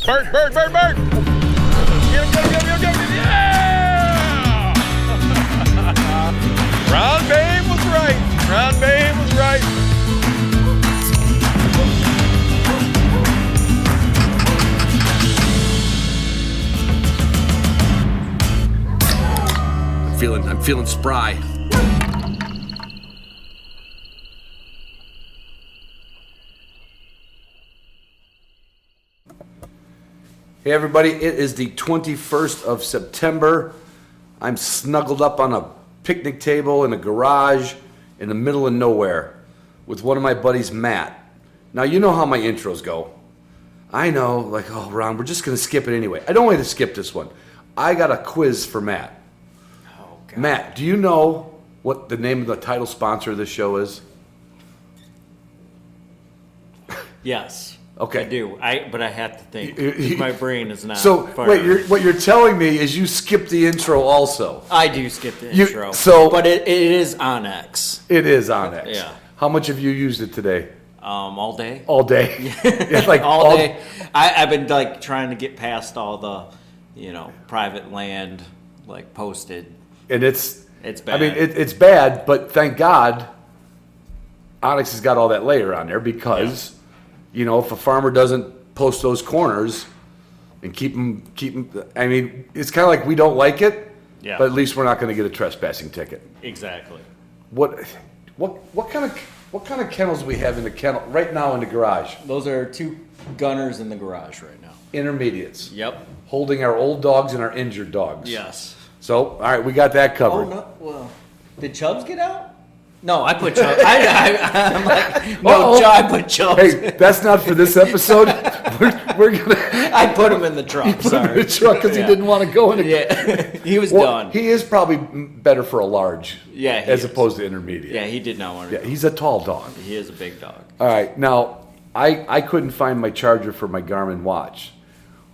Bert! Get him! Yeah! Ron Babe was right. I'm feeling spry. Hey everybody, it is the 21st of September. I'm snuggled up on a picnic table in a garage in the middle of nowhere with one of my buddies, Matt. Now you know how my intros go. I know, like, oh Ron, we're just gonna skip it anyway. I don't want to skip this one. I got a quiz for Matt. Oh, God. Matt, do you know what the name of the title sponsor of this show is? Yes. Okay. I do. But I have to think. My brain is not. So firing. what you're telling me is you skipped the intro also. I do skip the intro. But it is on X. It is on X. Yeah. How much have you used it today? All day. All day. Yeah, like all day. I've been like trying to get past all the, private land like posted. And it's bad. I mean, it's bad, but thank God, Onyx has got all that layer on there because. Yeah. If a farmer doesn't post those corners and keep them, I mean, it's kind of like we don't like it, yeah. But at least we're not going to get a trespassing ticket. Exactly. What kind of kennels do we have in the kennel right now in the garage? Those are 2 gunners in the garage right now. Intermediates. Yep. Holding our old dogs and our injured dogs. Yes. So, all right, we got that covered. Oh, no. Well, did Chubbs get out? No, I put Chubbs. I'm like, no, I put Chubbs. Hey, that's not for this episode. we're gonna. I put him in the truck. Sorry, in the truck because he didn't want to go in. He was done. He is probably better for a large. Yeah, as opposed to intermediate. Yeah, he did not want to. Yeah, he's a tall dog. He is a big dog. All right, now I couldn't find my charger for my Garmin watch.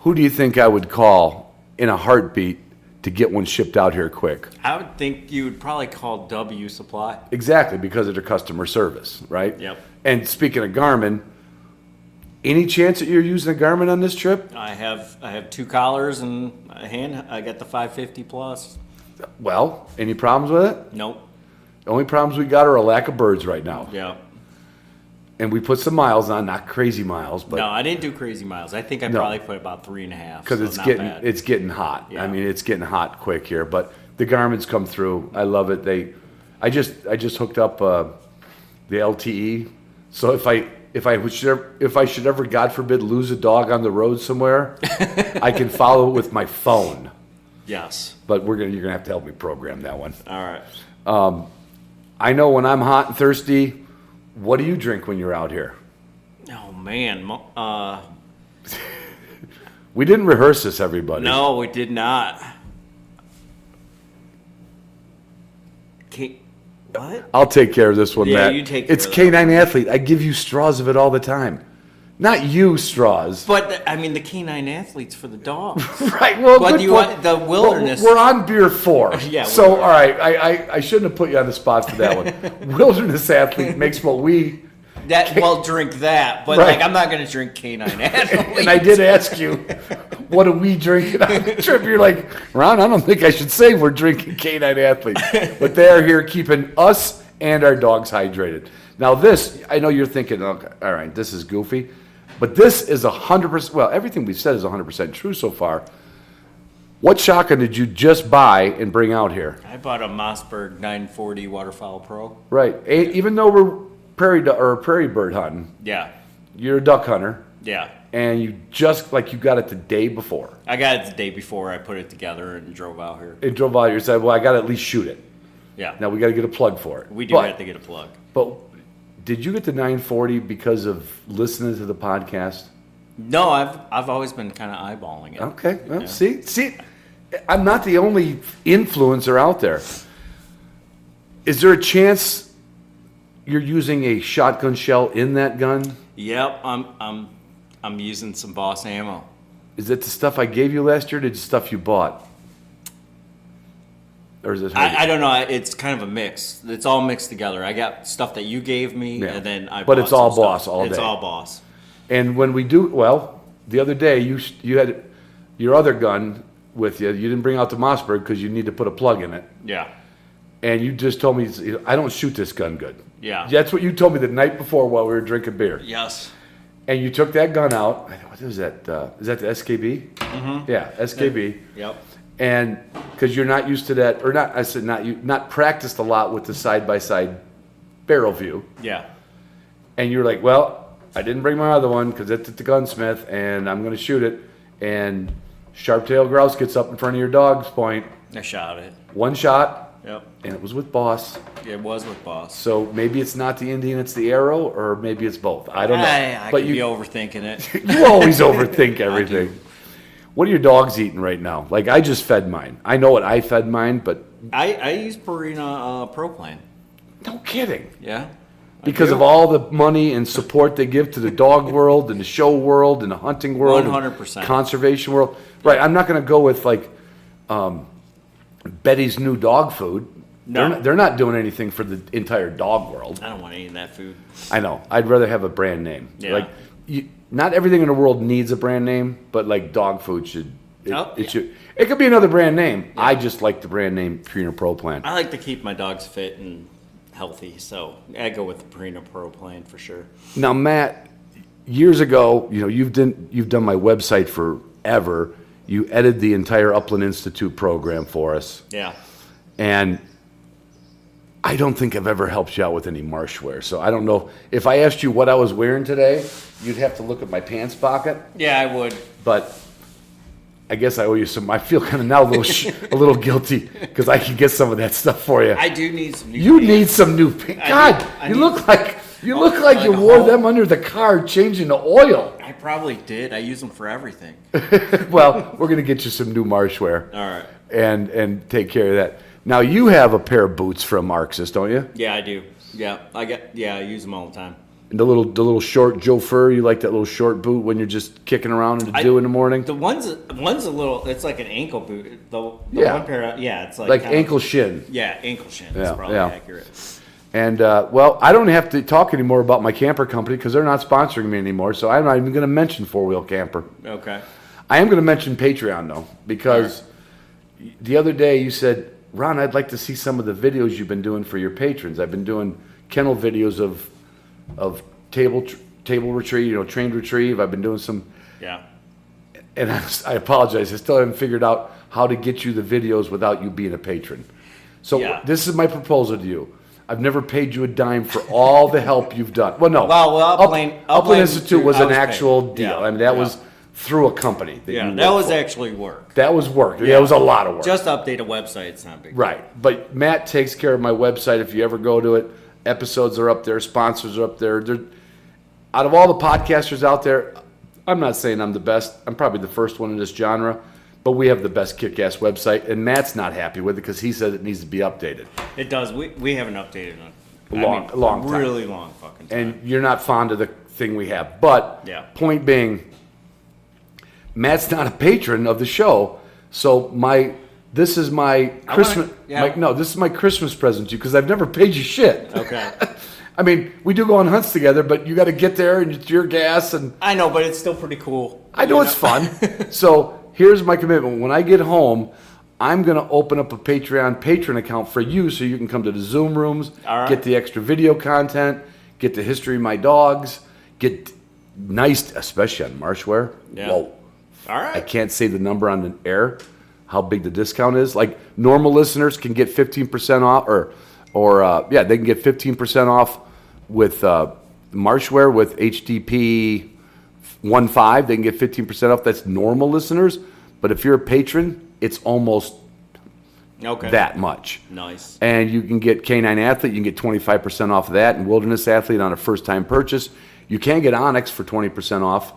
Who do you think I would call in a heartbeat to get one shipped out here quick? I would think you would probably call W Supply. Exactly, because of their customer service, right? Yep. And speaking of Garmin, any chance that you're using a Garmin on this trip? I have 2 collars and a hand. I got the 550 plus. Well, any problems with it? Nope. The only problems we got are a lack of birds right now. Yeah. And we put some miles on, not crazy miles, but no, I didn't do crazy miles. I think I probably put about 3.5. because it's getting hot. Yeah. I mean, it's getting hot quick here. But the Garmin's come through. I love it. I just hooked up the LTE. So if I should ever, God forbid, lose a dog on the road somewhere, I can follow it with my phone. Yes. But you're gonna have to help me program that one. All right. I know when I'm hot and thirsty. What do you drink when you're out here? Oh man, we didn't rehearse this, everybody. No, we did not. What? I'll take care of this one, yeah, Matt. You take care It's of Canine Athlete. I give you straws of it all the time. Not you straws. But I mean, the Canine Athlete's for the dogs. Right. Well, but do you want the Wilderness? We're on beer 4. Yeah. So all right, I shouldn't have put you on the spot for that one. Wilderness Athlete makes what we. Drink that, but right. I'm not going to drink Canine Athlete. And I did ask you, what are we drinking on the trip? You're like, Ron, I don't think I should say we're drinking Canine Athlete, but they are here keeping us and our dogs hydrated. Now this, I know you're thinking, okay, all right, this is goofy. But this is 100%, well, everything we've said is 100% true so far. What shotgun did you just buy and bring out here? I bought a Mossberg 940 Waterfowl Pro. Right. Even though we're prairie bird hunting. Yeah. You're a duck hunter. Yeah. And you got it the day before. I got it the day before I put it together and drove out here. It drove out here and said, well, I got to at least shoot it. Yeah. Now we got to get a plug for it. We do have to get a plug. But did you get the 940 because of listening to the podcast? No, I've always been kind of eyeballing it. Okay. Well, yeah. See, I'm not the only influencer out there. Is there a chance you're using a shotgun shell in that gun? Yep, I'm using some Boss ammo. Is it the stuff I gave you last year or the stuff you bought? Or is it? I don't know. It's kind of a mix. It's all mixed together. I got stuff that you gave me, and then I. But bought it's all some Boss stuff. all day. It's all Boss. And when we do, well, the other day you had your other gun with you. You didn't bring out the Mossberg because you need to put a plug in it. Yeah. And you just told me, I don't shoot this gun good. Yeah. That's what you told me the night before while we were drinking beer. Yes. And you took that gun out. What is that? Is that the SKB? Mm-hmm. Yeah, SKB. Yep. And because you're not used to that, or not, I said not practiced a lot with the side-by-side barrel view. Yeah. And you're like, well, I didn't bring my other one because it's at the gunsmith, and I'm going to shoot it. And sharp-tailed grouse gets up in front of your dog's point. I shot it. One shot. Yep. And it was with Boss. It was with Boss. So maybe it's not the Indian, it's the arrow, or maybe it's both. I don't know. I but could be overthinking it. You always overthink everything. What are your dogs eating right now? Like, I just fed mine. I know what I fed mine, but... I use Purina Pro Plan. No kidding. Yeah. Because of all the money and support they give to the dog world and the show world and the hunting world. 100%. Conservation world. Right, I'm not going to go with, like, Betty's new dog food. No. They're not doing anything for the entire dog world. I don't want any of that food. I know. I'd rather have a brand name. Yeah. Like, not everything in the world needs a brand name, but like dog food should. Should. It could be another brand name. Yeah. I just like the brand name Purina Pro Plan. I like to keep my dogs fit and healthy, so I go with the Purina Pro Plan for sure. Now, Matt, years ago, you've done my website forever. You edited the entire Upland Institute program for us. Yeah. And I don't think I've ever helped you out with any marsh wear. So I don't know. If I asked you what I was wearing today, you'd have to look at my pants pocket. Yeah, I would. But I guess I owe you some. I feel kind of now a little guilty because I can get some of that stuff for you. I do need some new You pants. need some new pants. God, you look like you wore them under the car changing the oil. I probably did. I use them for everything. Well, we're going to get you some new marsh wear. All right. And take care of that. Now, you have a pair of boots from Marxist, don't you? Yeah, I do. Yeah, I use them all the time. And the little short Joe Fur, you like that little short boot when you're just kicking around in the dew in the morning? The one's a little, it's like an ankle boot. The one pair, it's like ankle shin. Yeah, ankle shin. That's probably accurate. And, well, I don't have to talk anymore about my camper company because they're not sponsoring me anymore, so I'm not even going to mention Four Wheel Camper. Okay. I am going to mention Patreon, though, because the other day you said, Ron, I'd like to see some of the videos you've been doing for your patrons. I've been doing kennel videos of table retrieve, trained retrieve. I've been doing some. Yeah. And I apologize. I still haven't figured out how to get you the videos without you being a patron. So this is my proposal to you. I've never paid you a dime for all the help you've done. Well, no. Well, Upland Institute was an actual deal. Yeah. I mean, that was through a company. That was actually work. That was work. Yeah, it was a lot of work. Just update a website. It's not big. Right. But Matt takes care of my website. If you ever go to it, episodes are up there. Sponsors are up there. Out of all the podcasters out there, I'm not saying I'm the best. I'm probably the first one in this genre. But we have the best kick-ass website. And Matt's not happy with it because he says it needs to be updated. It does. We haven't updated in a long time. Really long fucking time. And you're not fond of the thing we have. But point being, Matt's not a patron of the show, so this is my Christmas. This is my Christmas present to you because I've never paid you shit. Okay. I mean, we do go on hunts together, but you got to get there and it's your gas and. I know, but it's still pretty cool. I know it's fun. So here's my commitment: when I get home, I'm gonna open up a Patreon patron account for you, so you can come to the Zoom rooms, get the extra video content, get the history of my dogs, get nice, especially on marshwear. Yeah. Whoa. All right. I can't say the number on the air, how big the discount is. Like normal listeners can get 15% off, or they can get 15% off with marshwear with HDP 1.5. They can get 15% off. That's normal listeners. But if you're a patron, it's almost that much. Nice. And you can get Canine Athlete. You can get 25% off of that, and Wilderness Athlete on a first-time purchase. You can get Onyx for 20% off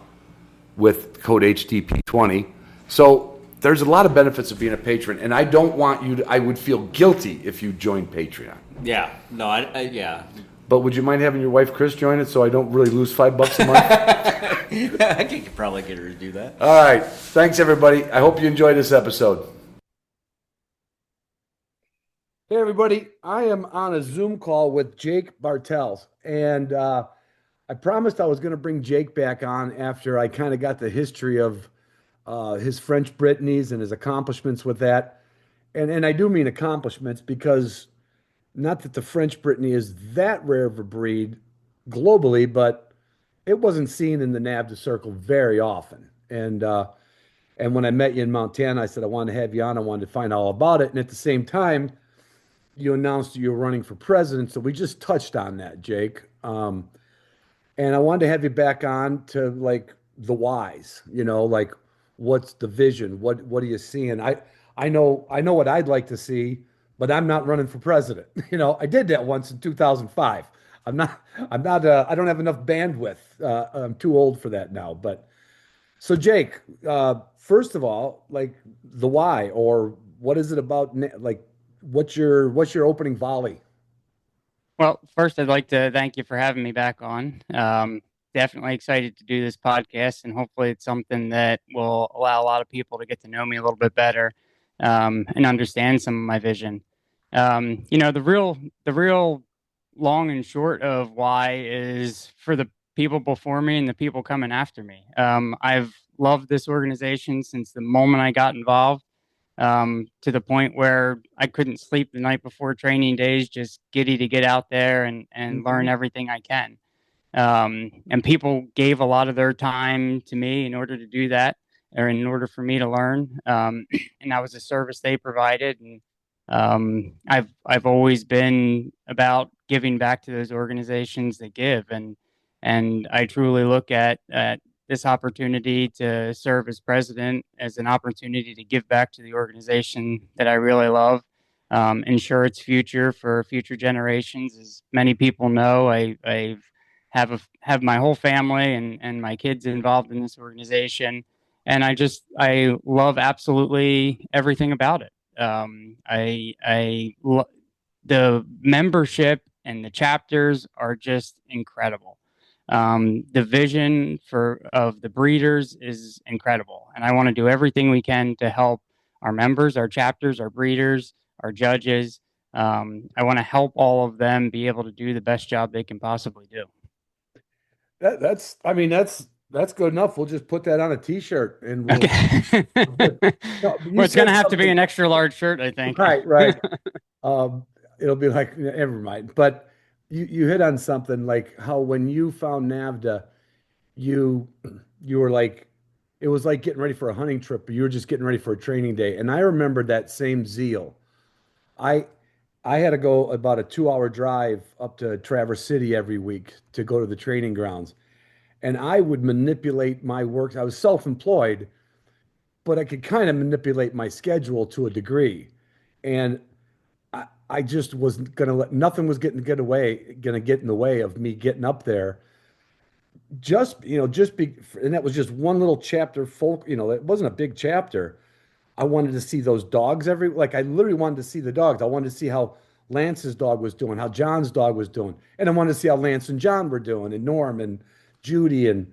with code HTP20. So there's a lot of benefits of being a patron, and I don't want you to, I would feel guilty if you joined Patreon. Yeah. No, yeah. But would you mind having your wife Chris join it so I don't really lose $5 a month? I could probably get her to do that. All right. Thanks, everybody. I hope you enjoyed this episode. Hey, everybody. I am on a Zoom call with Jake Bartells, and I I promised I was going to bring Jake back on after I kind of got the history of his French Brittany's and his accomplishments with that. And I do mean accomplishments because not that the French Brittany is that rare of a breed globally, but it wasn't seen in the NAVHDA circle very often. And when I met you in Montana, I said I wanted to have you on. I wanted to find out all about it. And at the same time, you announced you were running for president, so we just touched on that, Jake. And I wanted to have you back on to like the whys, like what's the vision? What are you seeing? I know what I'd like to see, but I'm not running for president. I did that once in 2005. I don't have enough bandwidth. I'm too old for that now. But so Jake, first of all, like the why or what is it about like what's your opening volley? Well, first, I'd like to thank you for having me back on. Definitely excited to do this podcast, and hopefully, it's something that will allow a lot of people to get to know me a little bit better and understand some of my vision. The real long and short of why is for the people before me and the people coming after me. I've loved this organization since the moment I got involved to the point where I couldn't sleep the night before training days, just giddy to get out there and learn Mhm. everything I can. And people gave a lot of their time to me in order to do that, or in order for me to learn. And that was a service they provided. And I've always been about giving back to those organizations that give, and I truly look at this opportunity to serve as president as an opportunity to give back to the organization that I really love, ensure its future for future generations. As many people know, I have my whole family and my kids involved in this organization, and I love absolutely everything about it. The membership and the chapters are just incredible. The vision of the breeders is incredible, and I want to do everything we can to help our members, our chapters, our breeders, our judges. I want to help all of them be able to do the best job they can possibly do. I mean, that's good enough. We'll just put that on a t-shirt and Okay. we're good. No, but you Well, it's going said to have to be something. an extra large shirt, I think. Right, right. It'll be like, never mind. But you hit on something like how when you found NAVHDA, you you were like, it was like getting ready for a hunting trip, but you were just getting ready for a training day. And I remember that same zeal. I I had to go about a 2 hour drive up to Traverse City every week to go to the training grounds. And I would manipulate my work. I was self-employed, but I could kind of manipulate my schedule to a degree. And I just was gonna let nothing was gonna get in the way of me getting up there. And that was just one little chapter. It wasn't a big chapter. I wanted to see those dogs like I literally wanted to see the dogs. I wanted to see how Lance's dog was doing, how John's dog was doing, and I wanted to see how Lance and John were doing, and Norm and Judy, and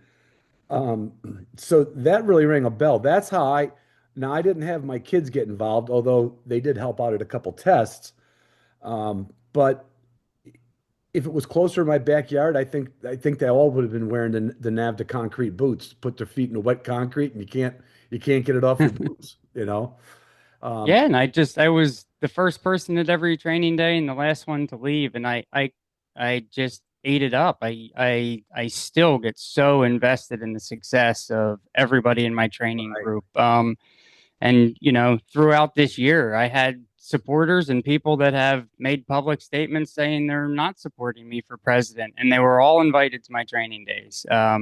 um, so that really rang a bell. That's how I. Now I didn't have my kids get involved, although they did help out at a couple tests. But if it was closer to my backyard, I think they all would have been wearing the NAVHDA concrete boots, put their feet in the wet concrete, and you can't get it off your boots. Um, Yeah, and I was the first person at every training day and the last one to leave, and I just ate it up. I still get so invested in the success of everybody in my training right. group. And throughout this year, I had supporters and people that have made public statements saying they're not supporting me for president, and they were all invited to my training days. Yeah.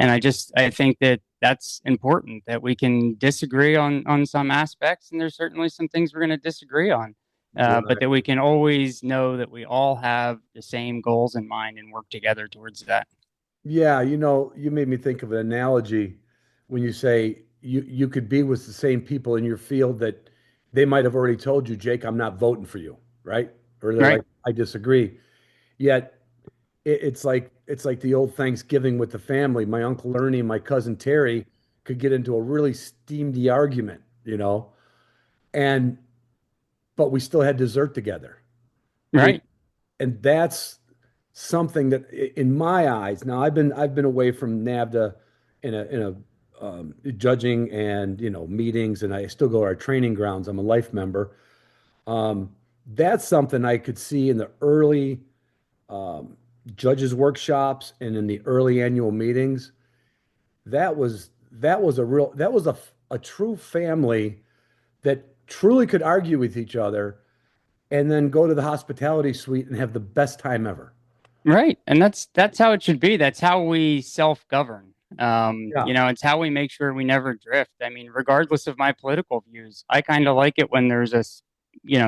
And I think that that's important, that we can disagree on some aspects, and there's certainly some things we're going to disagree on, but Right. that we can always know that we all have the same goals in mind and work together towards that. Yeah, you made me think of an analogy when you say you could be with the same people in your field that they might have already told you, Jake, I'm not voting for you, right? Or they're Right. like, I disagree. Yet it's like the old Thanksgiving with the family. My Uncle Ernie and my cousin Terry could get into a really steamy argument, and but we still had dessert together. And Right. and that's something that, in my eyes, now I've been away from NAVHDA in a judging and meetings, and I still go to our training grounds. I'm a life member. Um, that's something I could see in the early um, judges workshops and in the early annual meetings. That was a true family that truly could argue with each other and then go to the hospitality suite and have the best time ever. Right. And that's how it should be. That's how we self-govern. Yeah. It's how we make sure we never drift. I mean, regardless of my political views, I kind of like it when there's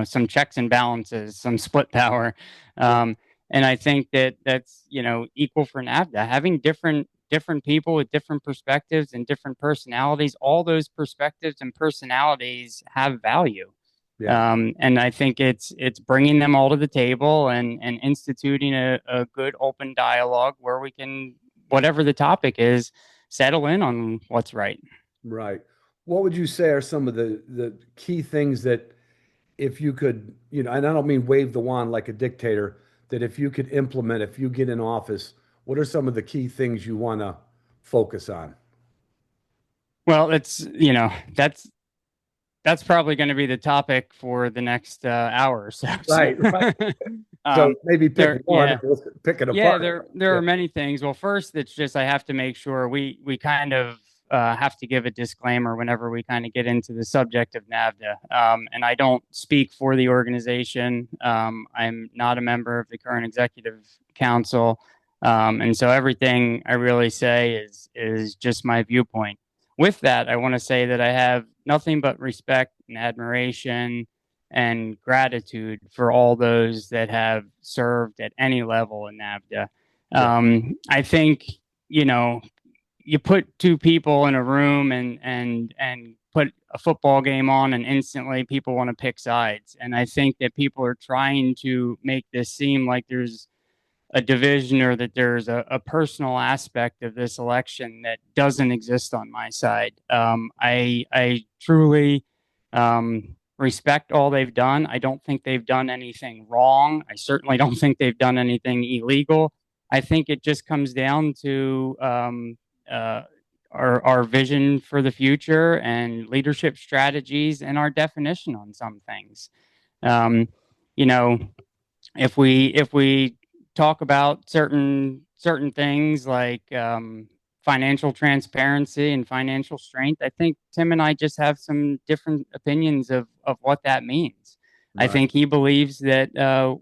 some checks and balances, some split power. Um, and I think that that's, equal for NAVHDA. Having different people with different perspectives and different personalities, all those perspectives and personalities have value. Yeah. And I think it's bringing them all to the table and instituting a good open dialogue where we can, whatever the topic is, settle in on what's right. Right. What would you say are some of the key things that if you could, and I don't mean wave the wand like a dictator, that if you could implement, if you get in office, what are some of the key things you want to focus on? Well, that's probably going to be the topic for the next hour or so. Right, right. So maybe pick one. Let's pick it Yeah, apart. there are many things. Well, first, it's just I have to make sure we kind of have to give a disclaimer whenever we kind of get into the subject of NAVHDA. And I don't speak for the organization. I'm not a member of the current executive council, and so everything I really say is just my viewpoint. With that, I want to say that I have nothing but respect and admiration and gratitude for all those that have served at any level in NAVHDA. I think, you put two people in a room and put a football game on, and instantly people want to pick sides. And I think that people are trying to make this seem like there's a division or that there's a personal aspect of this election that doesn't exist on my side. I truly respect all they've done. I don't think they've done anything wrong. I certainly don't think they've done anything illegal. I think it just comes down to our vision for the future and leadership strategies and our definition on some things. Um, you know, if we talk about certain things like financial transparency and financial strength, I think Tim and I just have some different opinions of what that means. I Right. think he believes that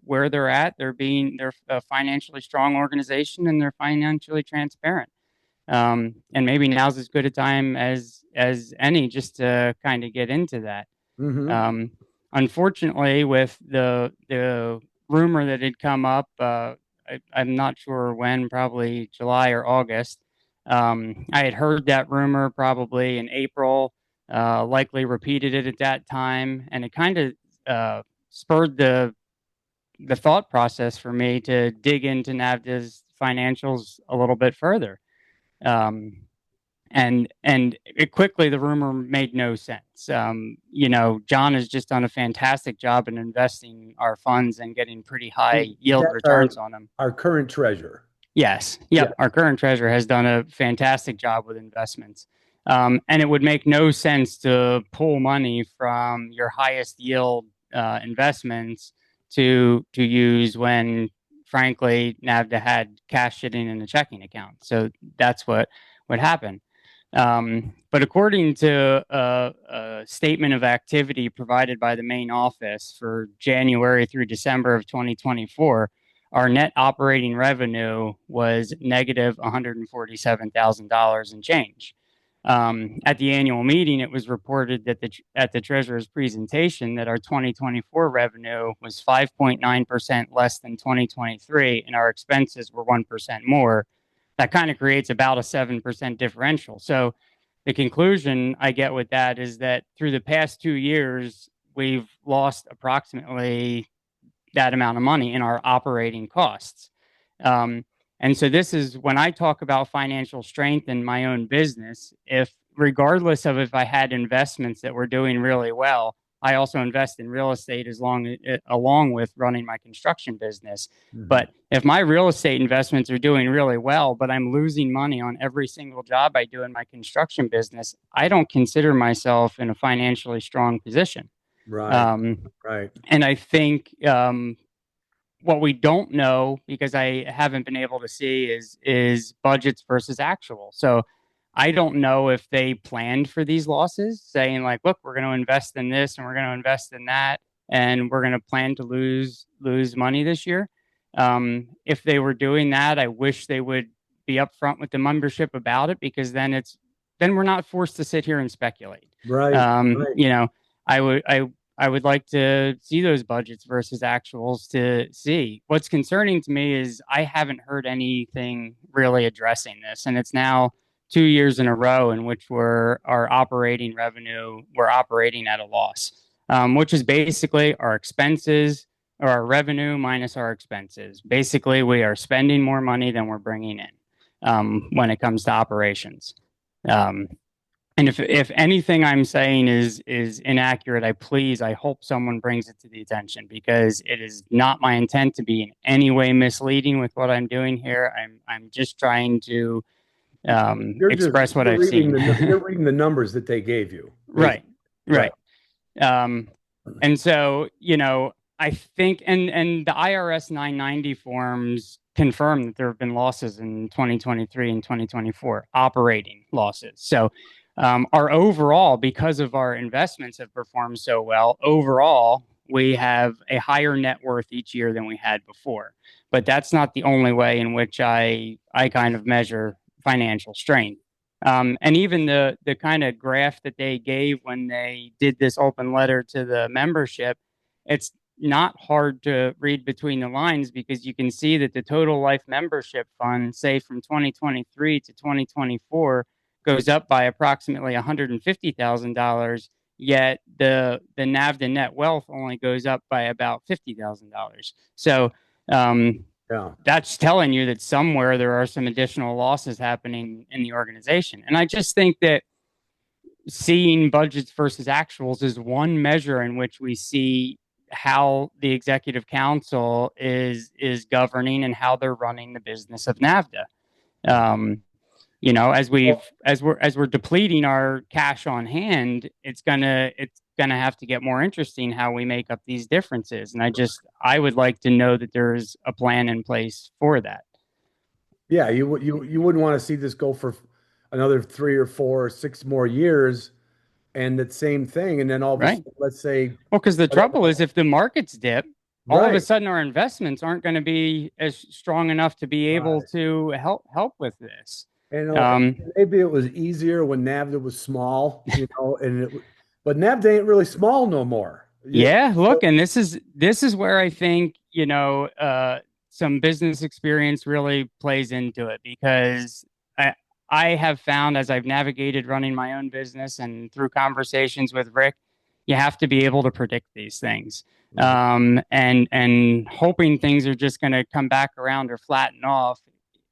where they're at, they're a financially strong organization and they're financially transparent. And maybe now's as good a time as any just to kind of get into that. Mm-hmm. Unfortunately, with the rumor that had come up, I'm not sure when, probably July or August. I had heard that rumor probably in April, likely repeated it at that time, and it kind of spurred the thought process for me to dig into NAVHDA's financials a little bit further. Um, and it quickly the rumor made no sense. John has just done a fantastic job in investing our funds and getting pretty high yield That's returns on them. our current treasurer. Yes, yep. Yeah. Our current treasurer has done a fantastic job with investments. And it would make no sense to pull money from your highest yield investments to use when, frankly, NAVHDA had cash sitting in a checking account. So that's what would happen. But according to a statement of activity provided by the main office for January through December of 2024, our net operating revenue was negative $147,000 and change. At the annual meeting, it was reported that at the treasurer's presentation that our 2024 revenue was 5.9% less than 2023, and our expenses were 1% more. That kind of creates about a 7% differential. So the conclusion I get with that is that through the past 2 years, we've lost approximately that amount of money in our operating costs. And so this is when I talk about financial strength in my own business, if regardless of if I had investments that were doing really well, I also invest in real estate along with running my construction business. Mhm. But if my real estate investments are doing really well, but I'm losing money on every single job I do in my construction business, I don't consider myself in a financially strong position. Right. Right. And I think what we don't know, because I haven't been able to see, is budgets versus actual. So I don't know if they planned for these losses, saying like, look, we're going to invest in this and we're going to invest in that, and we're going to plan to lose money this year. If they were doing that, I wish they would be upfront with the membership about it, because then we're not forced to sit here and speculate. Right. You know, I would like to see those budgets versus actuals to see. What's concerning to me is I haven't heard anything really addressing this, and it's now 2 years in a row in which we're operating at a loss, which is basically our expenses or our revenue minus our expenses. Basically, we are spending more money than we're bringing in when it comes to operations. And if anything I'm saying is inaccurate, I hope someone brings it to the attention, because it is not my intent to be in any way misleading with what I'm doing here. I'm just trying to express what I've seen. You're reading the numbers that they gave you. Right. And so, I think, and the IRS 990 forms confirm that there have been losses in 2023 and 2024, operating losses. So our overall, because of our investments have performed so well, overall, we have a higher net worth each year than we had before. But that's not the only way in which I kind of measure financial strength. And even the kind of graph that they gave when they did this open letter to the membership, it's not hard to read between the lines, because you can see that the total life membership fund, say from 2023 to 2024, goes up by approximately $150,000, yet the NAVHDA net wealth only goes up by about $50,000. So that's telling you that somewhere there are some additional losses happening in the organization. And I just think that seeing budgets versus actuals is one measure in which we see how the executive council is governing and how they're running the business of NAVHDA. As we're depleting our cash on hand, it's gonna have to get more interesting how we make up these differences. And I would like to know that there's a plan in place for that. Yeah, you wouldn't want to see this go for another 3 or 4 or 6 more years, and that same thing, and then all of a sudden, let's say, well, because the trouble is, if the markets dip, all of a sudden our investments aren't going to be as strong enough to be able to help with this. And maybe it was easier when NAVHDA was small, but NAVHDA ain't really small no more. Yeah, look, and this is where I think some business experience really plays into it, because I have found, as I've navigated running my own business and through conversations with Rick, you have to be able to predict these things. And hoping things are just going to come back around or flatten off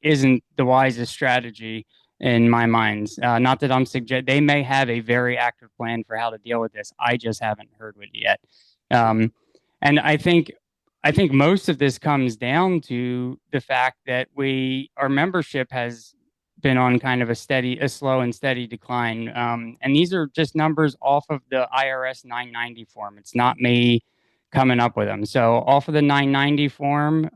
isn't the wisest strategy in my mind. Not that I'm suggesting they may have a very active plan for how to deal with this. I just haven't heard it yet. And I think most of this comes down to the fact that our membership has been on kind of a slow and steady decline. And these are just numbers off of the IRS 990 form. It's not me coming up with them. So off of the 990 form,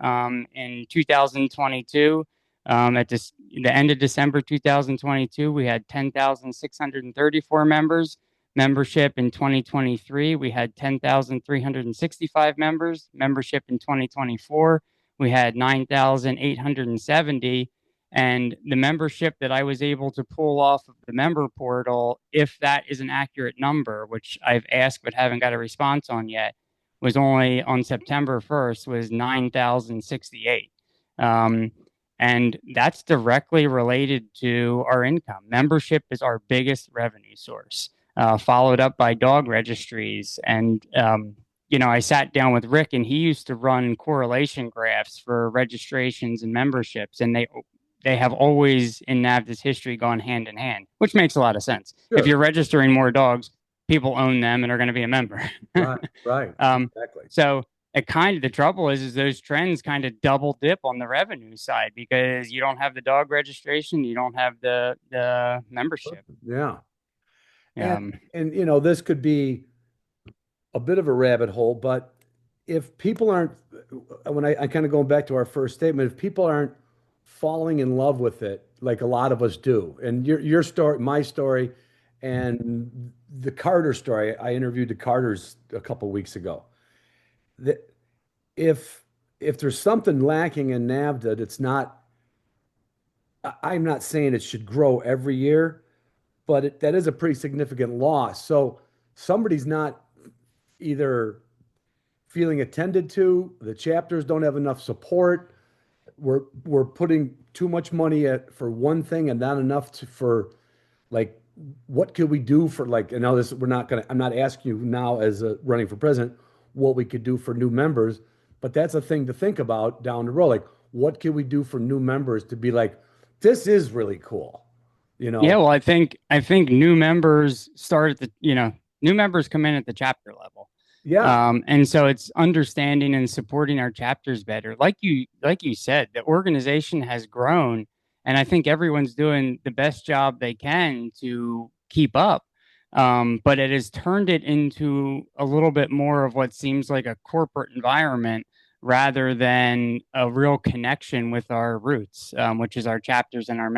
in 2022, at the end of December 2022, we had 10,634 members. Membership in 2023, we had 10,365 members. Membership in 2024, we had 9,870. And the membership that I was able to pull off of the member portal, if that is an accurate number, which I've asked but haven't got a response on yet, was only on September 1st, was 9,068. And that's directly related to our income. Membership is our biggest revenue source, followed up by dog registries. And, I sat down with Rick, and he used to run correlation graphs for registrations and memberships, and they have always in NAVHDA's history gone hand in hand, which makes a lot of sense. Sure. If you're registering more dogs, people own them and are going to be a member. Right, right, Um, exactly. so it kind of, the trouble is those trends kind of double dip on the revenue side because you don't have the dog registration, you don't have the membership. Yeah. And Um, this could be a bit of a rabbit hole, but if people aren't, when I kind of going back to our first statement, if people aren't falling in love with it, like a lot of us do, and your story, my story, and the Carter story, I interviewed the Carters a couple weeks ago. That if there's something lacking in NAVHDA that's not, I'm not saying it should grow every year, but that is a pretty significant loss. So somebody's not either feeling attended to, the chapters don't have enough support. We're putting too much money for one thing and not enough for like what could we do for like, and now this we're not gonna I'm not asking you now as running for president what we could do for new members, but that's a thing to think about down the road. Like what can we do for new members to be like, this is really cool, you yeah, know? well, I think new members start at new members come in at the chapter level. Yeah, And so it's understanding and supporting our chapters better. Like you said, the organization has grown, and I think everyone's doing the best job they can to keep up. But it has turned it into a little bit more of what seems like a corporate environment rather than a real connection with our roots, which is our chapters and our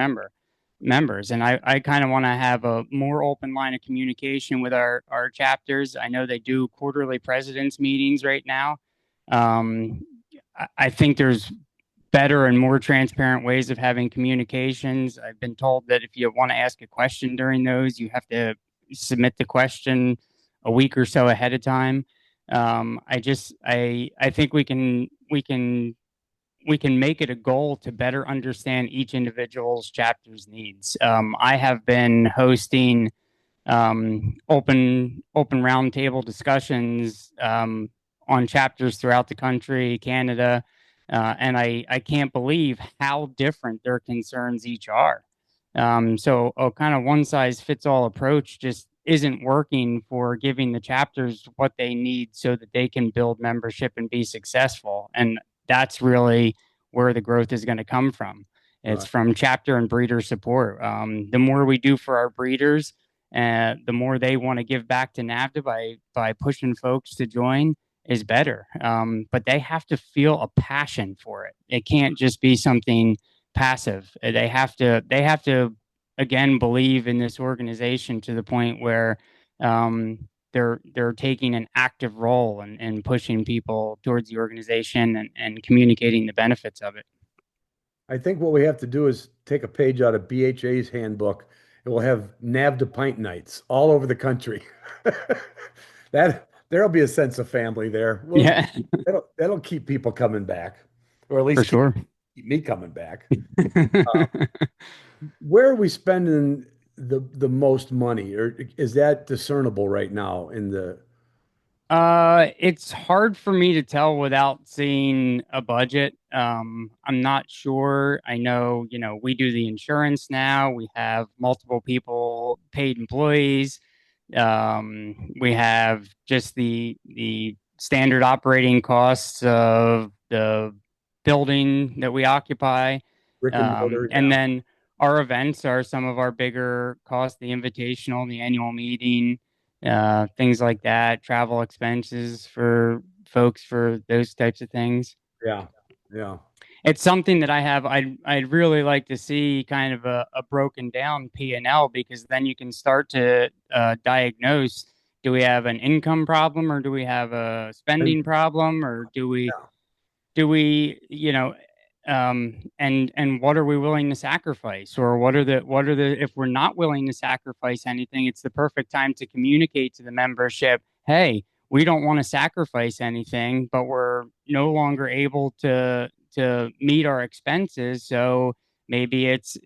members. And I kind of want to have a more open line of communication with our chapters. I know they do quarterly presidents meetings right now. Um, I think there's better and more transparent ways of having communications. I've been told that if you want to ask a question during those, you have to submit the question a week or so ahead of time. I think we can make it a goal to better understand each individual's chapter's needs. I have been hosting open roundtable discussions on chapters throughout the country, Canada, and I can't believe how different their concerns each are. So a kind of one size fits all approach just isn't working for giving the chapters what they need so that they can build membership and be successful. And that's really where the growth is going to come from. It's right. from chapter and breeder support. The more we do for our breeders, the more they want to give back to NAVHDA by pushing folks to join is better. But they have to feel a passion for it. It can't just be something passive. They have to again believe in this organization to the point where they're taking an active role in pushing people towards the organization and communicating the benefits of it. I think what we have to do is take a page out of BHA's handbook and we'll have NAVHDA pint nights all over the country. That there'll be a sense of family there. Well, Yeah, that'll keep people coming back, or at least for sure. keep me coming back. Where are we spending the most money, or is that discernible right now in the? It's hard for me to tell without seeing a budget. I'm not sure. I know, we do the insurance now. We have multiple people, paid employees. We have just the standard operating costs of the building that we occupy. Brick and mortar, And yeah. then our events are some of our bigger costs, the invitational, the annual meeting, things like that, travel expenses for folks for those types of things. Yeah, yeah. It's something that I'd really like to see kind of a broken down P&L, because then you can start to diagnose, do we have an income problem, or do we have a spending problem, or do we and what are we willing to sacrifice, or what are the if we're not willing to sacrifice anything, it's the perfect time to communicate to the membership, hey, we don't want to sacrifice anything, but we're no longer able to meet our expenses, so maybe it's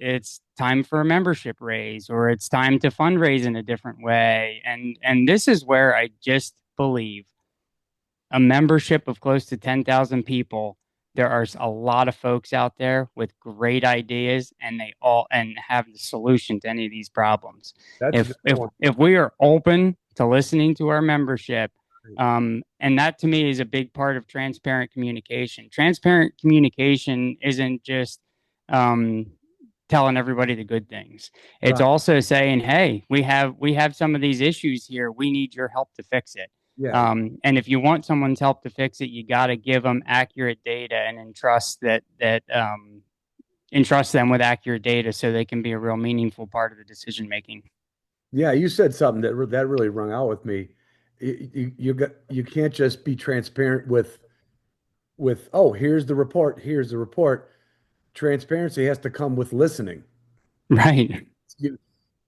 time for a membership raise, or it's time to fundraise in a different way. And this is where I just believe a membership of close to 10,000 people, there are a lot of folks out there with great ideas, and they all and have the solution to any of these problems. That's a If good if point. if we are open to listening to our membership. And that to me is a big part of transparent communication. Transparent communication isn't just telling everybody the good things. It's Right. also saying, hey, we have some of these issues here. We need your help to fix it. Yeah. And if you want someone's help to fix it, you got to give them accurate data and entrust them with accurate data so they can be a real meaningful part of the decision making. Yeah, you said something that really rung out with me. You can't just be transparent with oh, here's the report, here's the report. Transparency has to come with listening. Right. You,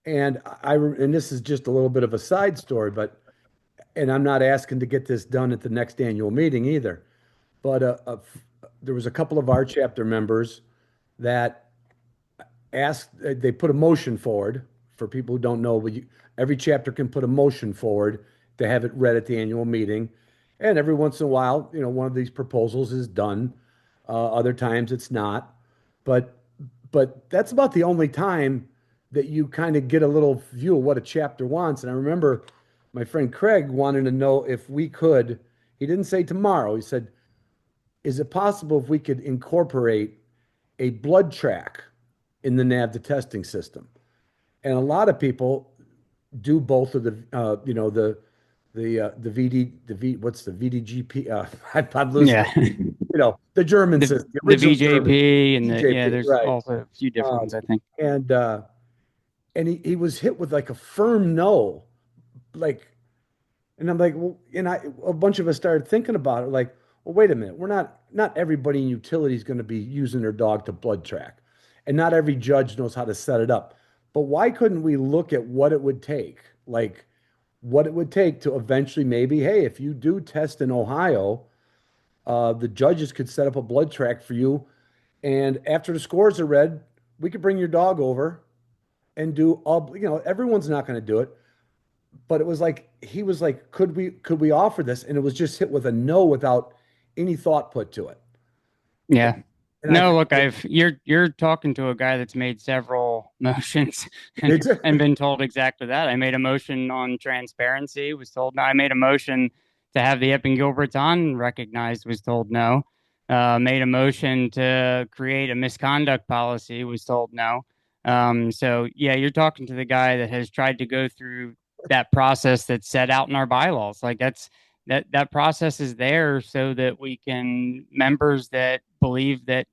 and this is just a little bit of a side story, but and I'm not asking to get this done at the next annual meeting either. But there was a couple of our chapter members that they put a motion forward. For people who don't know, every chapter can put a motion forward to have it read at the annual meeting. And every once in a while, one of these proposals is done. Other times it's not. But that's about the only time that you kind of get a little view of what a chapter wants. And I remember my friend Craig wanted to know if we could, he didn't say tomorrow, he said, is it possible if we could incorporate a blood track in the NAVHDA testing system? And a lot of people do both of the, what's the VDGP? I'm losing, Yeah. the German the, system, the original VJP German, and VJP, there's right. also a few different ones, I think. And he was hit with like a firm no, like, and I'm like, well, and a bunch of us started thinking about it, like, well, wait a minute, not everybody in utility is going to be using their dog to blood track, and not every judge knows how to set it up. But why couldn't we look at what it would take, like what it would take to eventually maybe, hey, if you do test in Ohio, the judges could set up a blood track for you, and after the scores are read, we could bring your dog over and do all, everyone's not going to do it. But it was like, he was like, could we offer this? And it was just hit with a no without any thought put to it. Yeah. And No, look, you're talking to a guy that's made several motions and been told exactly that. I made a motion on transparency, was told no. I made a motion to have the Epping Gilberts on recognized, was told no. Made a motion to create a misconduct policy, was told no. So yeah, you're talking to the guy that has tried to go through that process that's set out in our bylaws. Like that process is there so that we can, members that believe that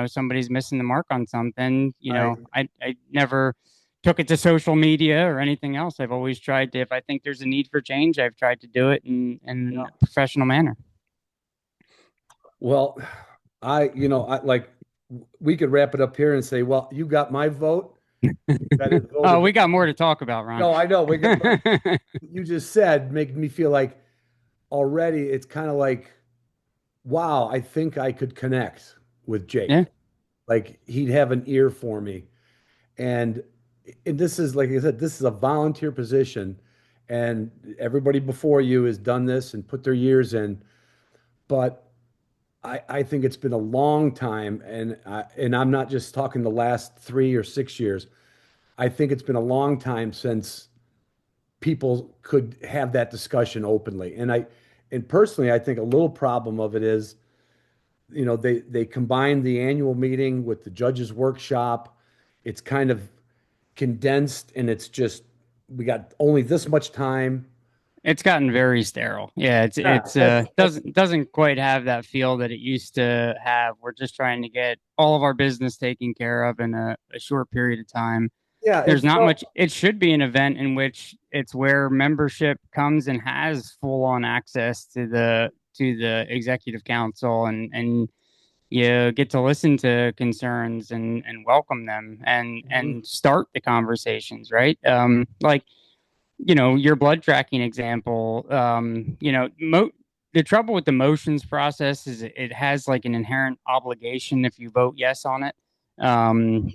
somebody's missing the mark on something, I never took it to social media or anything else. I've always tried to, if I think there's a need for change, I've tried to do it in a professional manner. Well, I like, we could wrap it up here and say, well, you got my vote. Oh, we got more to talk about, Ron. No, I know. You just said, make me feel like already it's kind of like, wow, I think I could connect with Jake. Yeah. Like he'd have an ear for me. And this is, like I said, this is a volunteer position, and everybody before you has done this and put their years in. But I think it's been a long time, and I'm not just talking the last 3 or 6 years. I think it's been a long time since people could have that discussion openly. And personally, I think a little problem of it is, they combine the annual meeting with the judges' workshop. It's kind of condensed, and it's just, we got only this much time. It's gotten very sterile. Yeah, it's doesn't quite have that feel that it used to have. We're just trying to get all of our business taken care of in a short period of time. Yeah, there's not much. It should be an event in which it's where membership comes and has full on access to the executive council, and you get to listen to concerns and welcome them and start the conversations, right? Like, your blood tracking example, the trouble with the motions process is it has like an inherent obligation if you vote yes on it.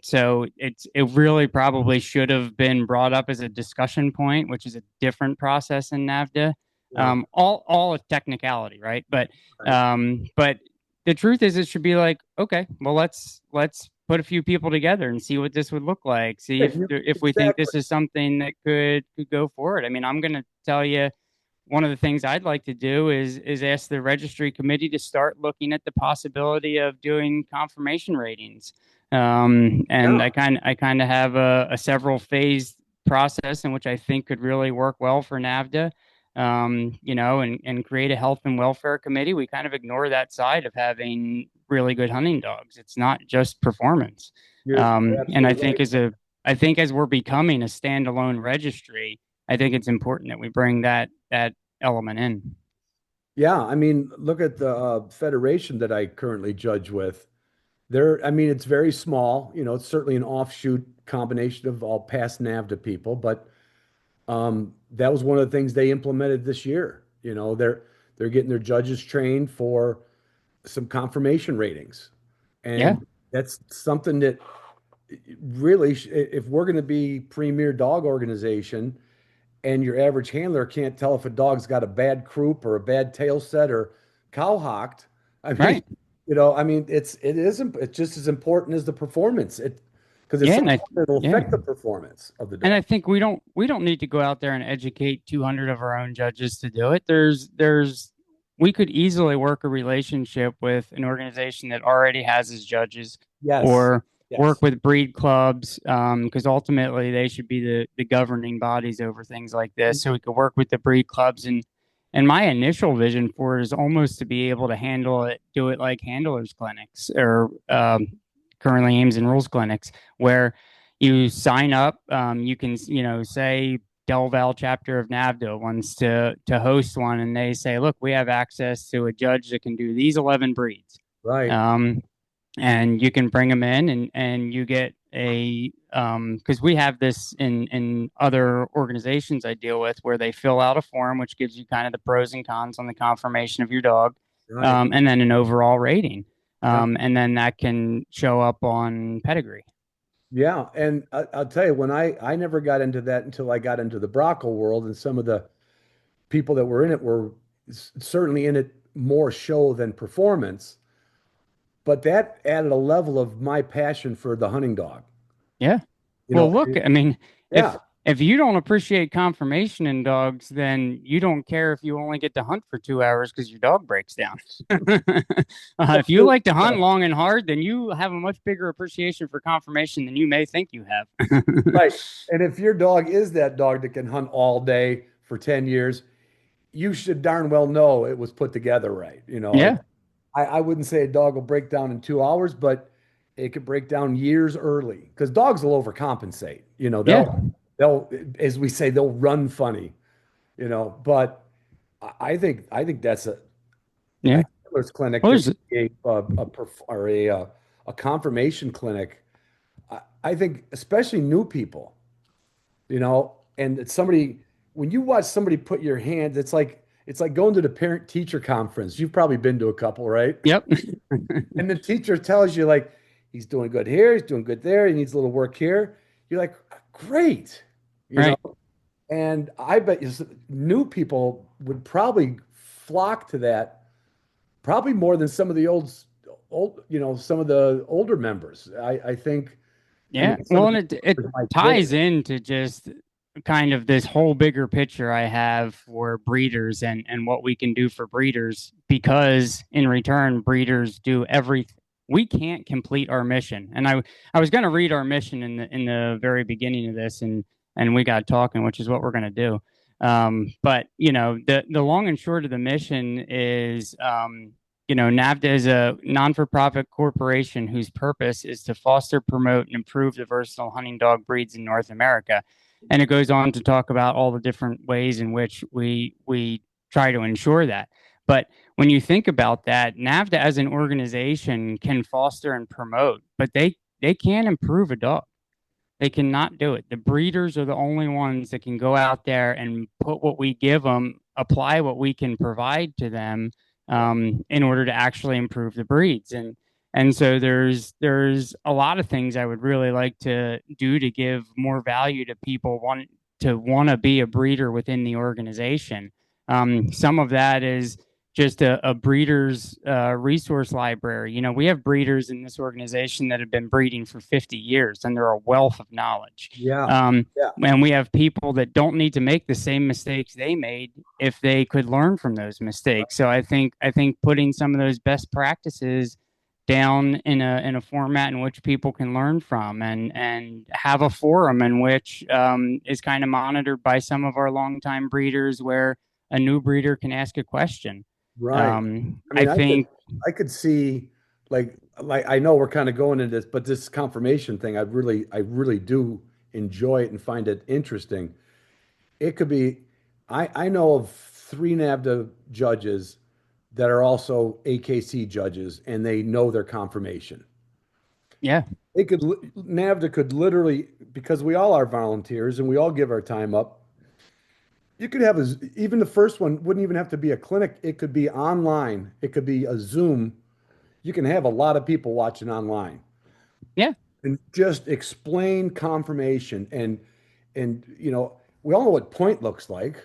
So it really probably should have been brought up as a discussion point, which is a different process in NAVHDA. All a technicality, right? But the truth is, it should be like, okay, well, let's put a few people together and see what this would look like. See Yeah, if we think exactly. this is something that could go forward. I mean, I'm going to tell you one of the things I'd like to do is ask the registry committee to start looking at the possibility of doing confirmation ratings. And Yeah. I kind of have a several phase process in which I think could really work well for NAVHDA. And create a health and welfare committee. We kind of ignore that side of having really good hunting dogs. It's not just performance. You're And absolutely right. I think as we're becoming a standalone registry, I think it's important that we bring that element in. Yeah, I mean, look at the federation that I currently judge with. I mean, it's very small. It's certainly an offshoot combination of all past NAVHDA people, but that was one of the things they implemented this year. They're getting their judges trained for some confirmation ratings, Yeah, and that's something that really, if we're going to be premier dog organization, and your average handler can't tell if a dog's got a bad croup or a bad tail set or cowhocked. I mean, right. it's just as important as the performance. Because it's Yeah, something that'll affect the performance of the and I dog. think we don't need to go out there and educate 200 of our own judges to do it. We could easily work a relationship with an organization that already has its judges, Yes. or work Yes. with breed clubs, because ultimately they should be the governing bodies over things like this. So we could work with the breed clubs, and my initial vision for it is almost to be able to do it like handlers clinics, or currently aims and rules clinics, where you sign up. You can, say Del Val chapter of NAVHDA wants to host one, and they say, look, we have access to a judge that can do these 11 breeds. Right. Um, and you can bring them in, and you get because we have this in other organizations I deal with, where they fill out a form which gives you kind of the pros and cons on the confirmation of your dog, Right. and then an overall rating. Yeah. And then that can show up on pedigree. Yeah. And I'll tell you, when I never got into that until I got into the Brockle world, and some of the people that were in it were certainly in it more show than performance. But that added a level of my passion for the hunting dog. Yeah. You Well, know, look, I mean, yeah, if you don't appreciate confirmation in dogs, then you don't care if you only get to hunt for 2 hours because your dog breaks down. If you like to hunt long and hard, then you have a much bigger appreciation for confirmation than you may think you have. right. And if your dog is that dog that can hunt all day for 10 years, you should darn well know it was put together right. Yeah. I wouldn't say a dog will break down in 2 hours, but it could break down years early because dogs will overcompensate. Yeah. They'll, as we say, they'll run funny, but I think that's a Yeah. handler's clinic Well, that there's, could be a confirmation clinic. I think especially new people, and it's somebody when you watch somebody put your hand, it's like going to the parent teacher conference. You've probably been to a couple, right? yep. And the teacher tells you like he's doing good here, he's doing good there, he needs a little work here. You're like, great, you know. Right. And I bet you new people would probably flock to that, probably more than some of the some of the older members. I think. I Yeah. mean, some Well, of and the it members might ties quit. into just kind of this whole bigger picture I have for breeders, and what we can do for breeders, because in return, breeders do everything. We can't complete our mission. And I was going to read our mission in the very beginning of this, and we got talking, which is what we're going to do. But the long and short of the mission is, NAVHDA is a non-for-profit corporation whose purpose is to foster, promote, and improve the versatile hunting dog breeds in North America. And it goes on to talk about all the different ways in which we try to ensure that. But when you think about that, NAVHDA as an organization can foster and promote, but they can't improve a dog. They cannot do it. The breeders are the only ones that can go out there and put what we give them, apply what we can provide to them, in order to actually improve the breeds. And so there's a lot of things I would really like to do to give more value to people want to be a breeder within the organization. Some of that is just a breeder's resource library. You know, we have breeders in this organization that have been breeding for 50 years, and they're a wealth of knowledge. Yeah. Yeah. And we have people that don't need to make the same mistakes they made if they could learn from those mistakes. So I think putting some of those best practices down in a format in which people can learn from, and have a forum in which is kind of monitored by some of our longtime breeders, where a new breeder can ask a question. Right. I mean, think I could see like I know we're kind of going into this, but this confirmation thing, I really do enjoy it and find it interesting. It could be, I know of 3 NAVHDA judges that are also AKC judges, and they know their confirmation. yeah, NAVHDA could literally, because we all are volunteers and we all give our time up. You could have even the first one wouldn't even have to be a clinic. It could be online. It could be a Zoom. You can have a lot of people watching online. yeah. And just explain confirmation, and we all know what point looks like.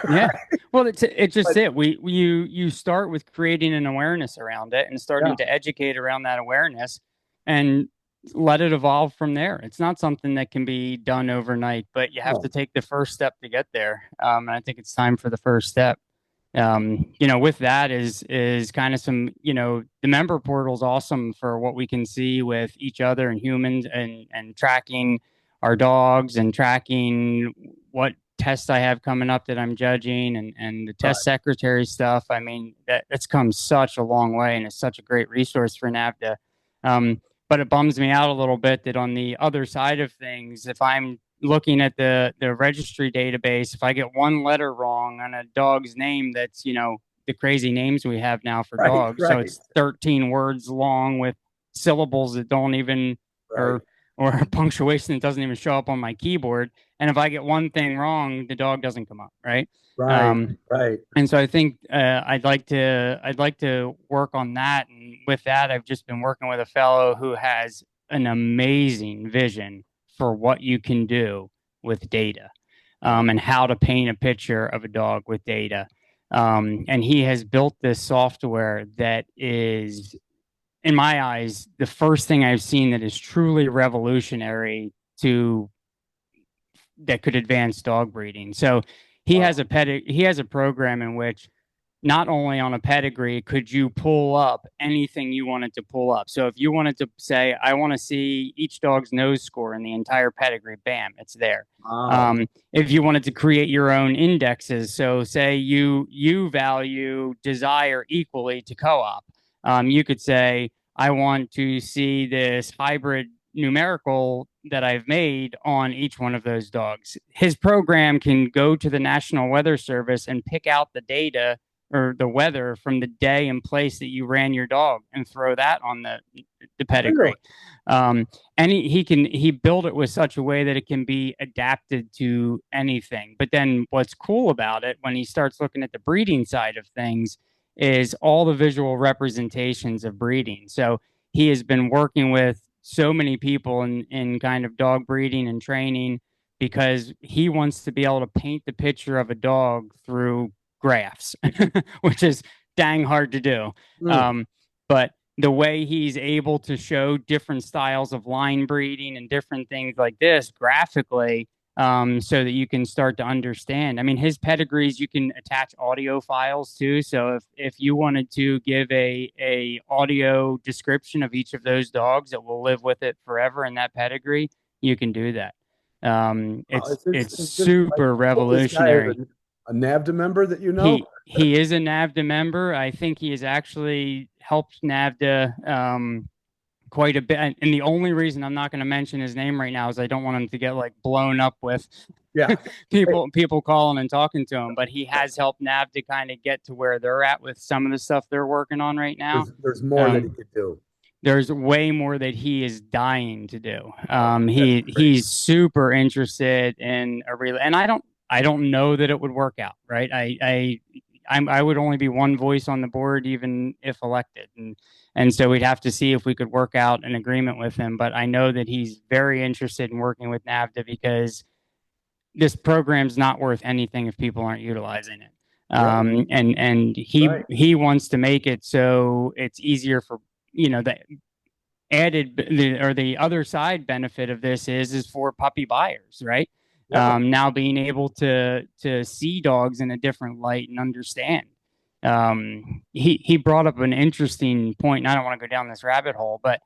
Yeah. Well, it's just it. You start with creating an awareness around it and starting to educate around that awareness, and let it evolve from there. It's not something that can be done overnight, but you have to take the first step to get there. And I think it's time for the first step. With that is kind of some, the member portal is awesome for what we can see with each other and humans, and tracking our dogs and tracking what tests I have coming up that I'm judging, and the test secretary stuff. I mean, that's come such a long way, and it's such a great resource for NAVHDA. But it bums me out a little bit that on the other side of things, if I'm looking at the registry database, if I get one letter wrong on a dog's name, that's, the crazy names we have now for dogs. So it's 13 words long with syllables that don't even, or punctuation that doesn't even show up on my keyboard. And if I get one thing wrong, the dog doesn't come up. Right. Right. And so I think I'd like to work on that. And with that, I've just been working with a fellow who has an amazing vision for what you can do with data, and how to paint a picture of a dog with data. And he has built this software that is, in my eyes, the first thing I've seen that is truly revolutionary that could advance dog breeding. So he has a program in which not only on a pedigree could you pull up anything you wanted to pull up. So if you wanted to say, I want to see each dog's nose score in the entire pedigree, bam, it's there. If you wanted to create your own indexes, so say you value desire equally to co-op, you could say, I want to see this hybrid numerical that I've made on each one of those dogs. His program can go to the National Weather Service and pick out the data or the weather from the day and place that you ran your dog and throw that on the pedigree. And he built it with such a way that it can be adapted to anything. But then what's cool about it, when he starts looking at the breeding side of things, is all the visual representations of breeding. So he has been working with so many people in kind of dog breeding and training, because he wants to be able to paint the picture of a dog through graphs, which is dang hard to do. But the way he's able to show different styles of line breeding and different things like this graphically, so that you can start to understand. I mean, his pedigrees, you can attach audio files too. So if you wanted to give a audio description of each of those dogs that will live with it forever in that pedigree, you can do that. It's super revolutionary. A NAVHDA member that you know? He is a NAVHDA member. I think he has actually helped NAVHDA quite a bit. And the only reason I'm not going to mention his name right now is I don't want him to get like blown up with people calling and talking to him. But he has helped NAVHDA kind of get to where they're at with some of the stuff they're working on right now. There's more that he could do. There's way more that he is dying to do. He's super interested in a real, and I don't know that it would work out, right? I would only be one voice on the board, even if elected, and so we'd have to see if we could work out an agreement with him. But I know that he's very interested in working with NAVHDA, because this program's not worth anything if people aren't utilizing it. And he wants to make it so it's easier for, the the other side benefit of this is for puppy buyers, right? Yeah. Now being able to see dogs in a different light and understand. He brought up an interesting point, and I don't want to go down this rabbit hole, but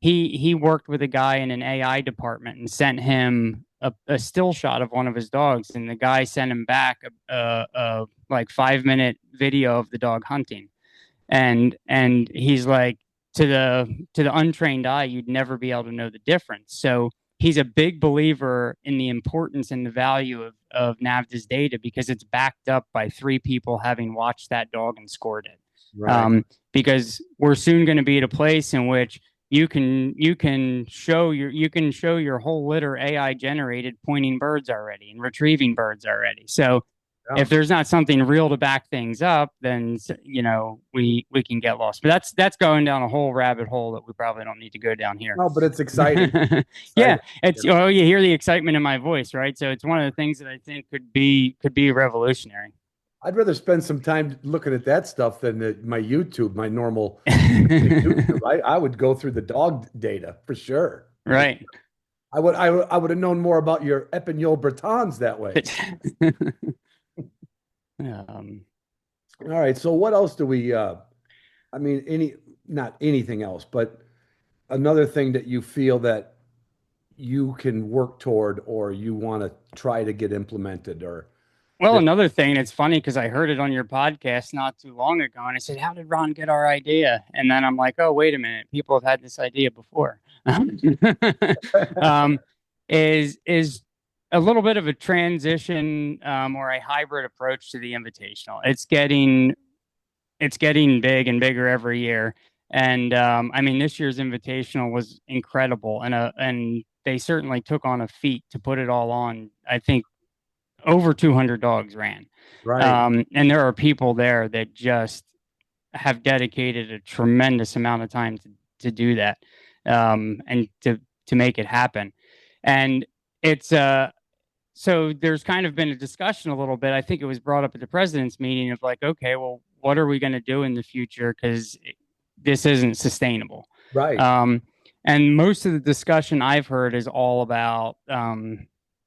he worked with a guy in an AI department and sent him a still shot of one of his dogs, and the guy sent him back a like 5-minute video of the dog hunting, and he's like, to the untrained eye, you'd never be able to know the difference. So he's a big believer in the importance and the value of NAVHDA's data because it's backed up by 3 people having watched that dog and scored it. Right. Because we're soon going to be at a place in which you can show your whole litter AI generated pointing birds already and retrieving birds already. So if there's not something real to back things up, then we can get lost. But that's going down a whole rabbit hole that we probably don't need to go down here. No, but it's exciting. Yeah, you hear the excitement in my voice, right? So it's one of the things that I think could be revolutionary. I'd rather spend some time looking at that stuff than my YouTube, my normal YouTube. I would go through the dog data for sure. Right. I would have known more about your Epinol Bretons that way. All right. So what else do we? Not anything else, but another thing that you feel that you can work toward, or you want to try to get implemented, or. Well, another thing, it's funny because I heard it on your podcast not too long ago, and I said, "How did Ron get our idea?" And then I'm like, "Oh, wait a minute, people have had this idea before." Is a little bit of a transition or a hybrid approach to the invitational. It's getting big and bigger every year, and this year's invitational was incredible, and they certainly took on a feat to put it all on. I think over 200 dogs ran. Right. And there are people there that just have dedicated a tremendous amount of time to do that, and to make it happen. And it's so there's kind of been a discussion a little bit. I think it was brought up at the president's meeting of like, okay, well, what are we going to do in the future? Because this isn't sustainable. Right. And most of the discussion I've heard is all about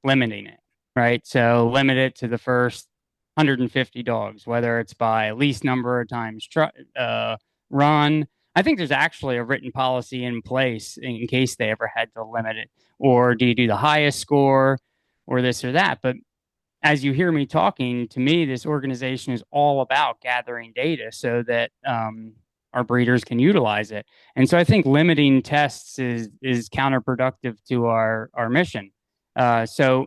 limiting it. Right. So limit it to the first 150 dogs, whether it's by least number of times run. I think there's actually a written policy in place in case they ever had to limit it. Or do you do the highest score or this or that? But as you hear me talking, to me, this organization is all about gathering data so that our breeders can utilize it. And so I think limiting tests is counterproductive to our mission. So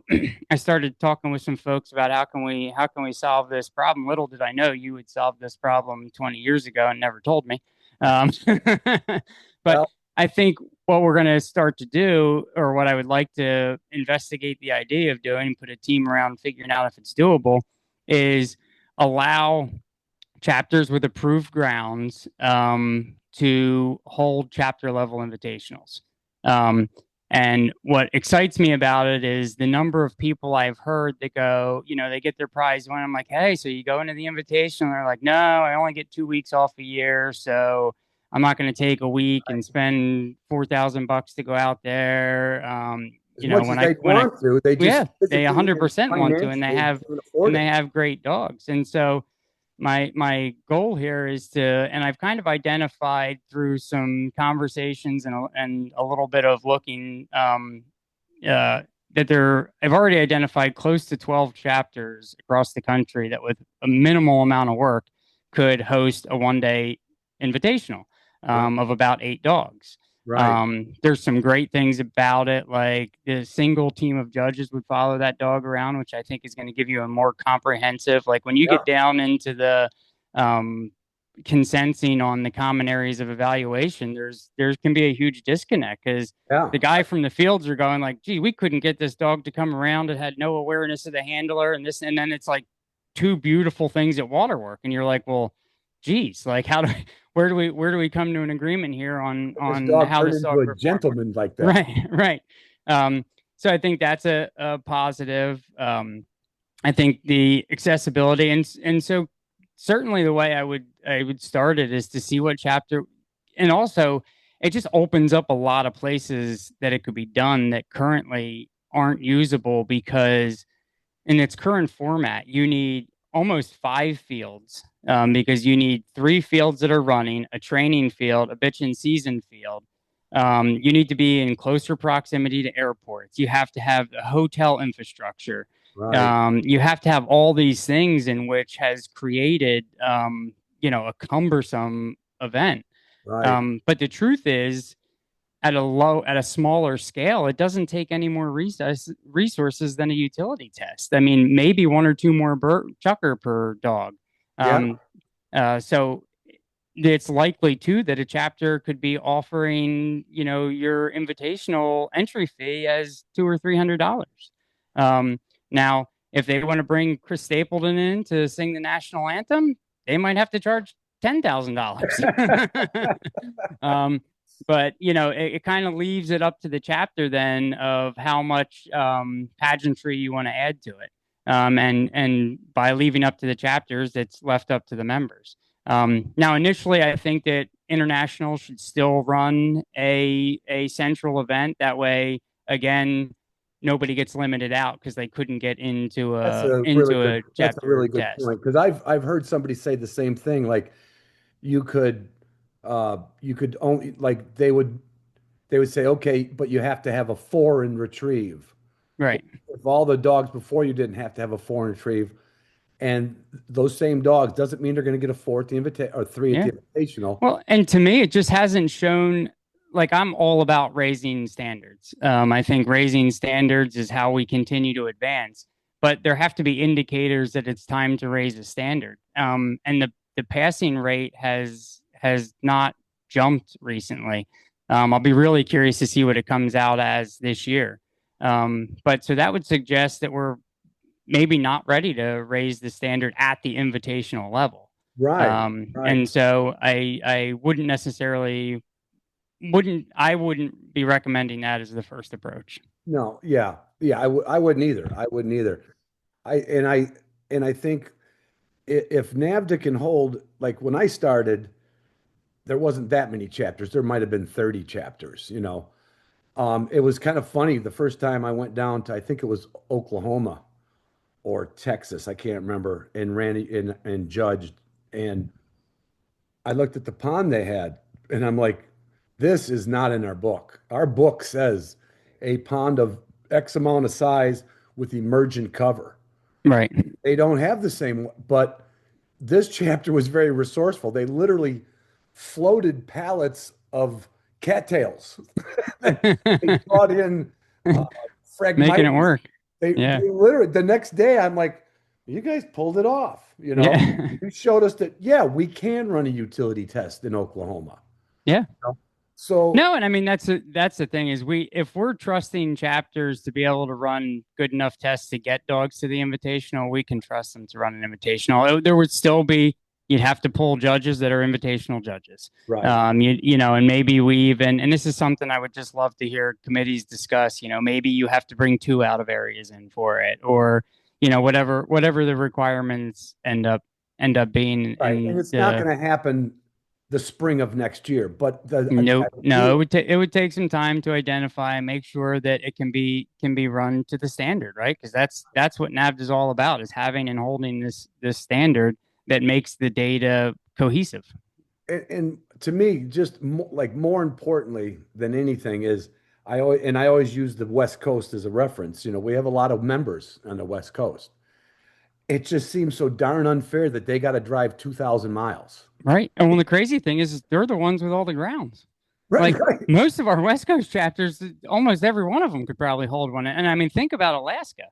I started talking with some folks about how can we solve this problem. Little did I know you would solve this problem 20 years ago and never told me. But I think what we're going to start to do, or what I would like to investigate the idea of doing, put a team around figuring out if it's doable, is allow chapters with approved grounds to hold chapter level invitationals. And what excites me about it is the number of people I've heard that go, they get their prize when I'm like, hey, so you go into the invitation? And they're like, no, I only get 2 weeks off a year. So I'm not going to take a week and spend $4,000 to go out there. They 100% want to, and they have great dogs. And so my goal here is and I've kind of identified through some conversations and a little bit of looking I've already identified close to 12 chapters across the country that with a minimal amount of work could host a 1-day invitational of about 8 dogs. Right. There's some great things about it, like the single team of judges would follow that dog around, which I think is going to give you a more comprehensive, like when you get down into the consenting on the common areas of evaluation, there can be a huge disconnect because the guy from the fields are going like, gee, we couldn't get this dog to come around. It had no awareness of the handler and then it's like 2 beautiful things at waterwork. And you're like, well, geez, like where do we come to an agreement here on how this dog into a gentleman like that? Right. So I think that's a positive. I think the accessibility and so certainly the way I would start it is to see what chapter, and also it just opens up a lot of places that it could be done that currently aren't usable because in its current format, you need almost 5 fields because you need 3 fields that are running, a training field, a bitch in season field. You need to be in closer proximity to airports. You have to have a hotel infrastructure. Right, You have to have all these things in which has created, a cumbersome event. right. But the truth is, at a smaller scale, it doesn't take any more resources than a utility test. I mean, maybe one or two more chucker per dog. Yeah, Um, so it's likely too that a chapter could be offering, your invitational entry fee as $200 or $300. Now, if they want to bring Chris Stapleton in to sing the national anthem, they might have to charge $10,000. But it kind of leaves it up to the chapter then of how much pageantry you want to add to it. And by leaving up to the chapters, it's left up to the members. Now, initially, I think that international should still run a central event. That way, again, nobody gets limited out because they couldn't get into a that's a really chapter good test. point. Because I've heard somebody say the same thing. Like you could you could only like they would say, okay, but you have to have a foreign retrieve. Right. If all the dogs before you didn't have to have a foreign retrieve, and those same dogs doesn't mean they're going to get a four at the invita or three at Yeah. the invitational. Well, and to me, it just hasn't shown. Like, I'm all about raising standards. I think raising standards is how we continue to advance. But there have to be indicators that it's time to raise a standard. And the passing rate has not jumped recently. I'll be really curious to see what it comes out as this year. But so that would suggest that we're maybe not ready to raise the standard at the invitational level. Right, right. And so I wouldn't be recommending that as the first approach. No, yeah, yeah. I wouldn't either. I wouldn't either. I think if NAVHDA can hold, like when I started, there wasn't that many chapters. There might have been 30 chapters, you know. It was kind of funny the first time I went down to, I think it was Oklahoma or Texas, I can't remember, and ran and judged. And I looked at the pond they had, and I'm like, this is not in our book. Our book says a pond of X amount of size with emergent cover. Right. They don't have the same, but this chapter was very resourceful. They literally floated pallets of cattails. They brought in Making it work. Yeah. They literally, the next day, I'm like, you guys pulled it off. You know, Yeah. you showed us that, yeah, we can run a utility test in Oklahoma. Yeah. You know? So, No, and I mean that's the thing is if we're trusting chapters to be able to run good enough tests to get dogs to the invitational, we can trust them to run an invitational. There would still be you'd have to pull judges that are invitational judges. right. And maybe we even, and this is something I would just love to hear committees discuss, maybe you have to bring 2 out of areas in for it, or, whatever the requirements end up being. Right. And it's not going to happen the spring of next year, but no, it would take some time to identify and make sure that it can be run to the standard, right? Because that's what NAVHDA is all about, is having and holding this standard that makes the data cohesive. And to me, just more importantly than anything is I always use the West Coast as a reference. We have a lot of members on the West Coast. It just seems so darn unfair that they got to drive 2,000 miles. Right. And well, the crazy thing is they're the ones with all the grounds. Right, Like right. most of our West Coast chapters, almost every one of them could probably hold one. And I mean, think about Alaska,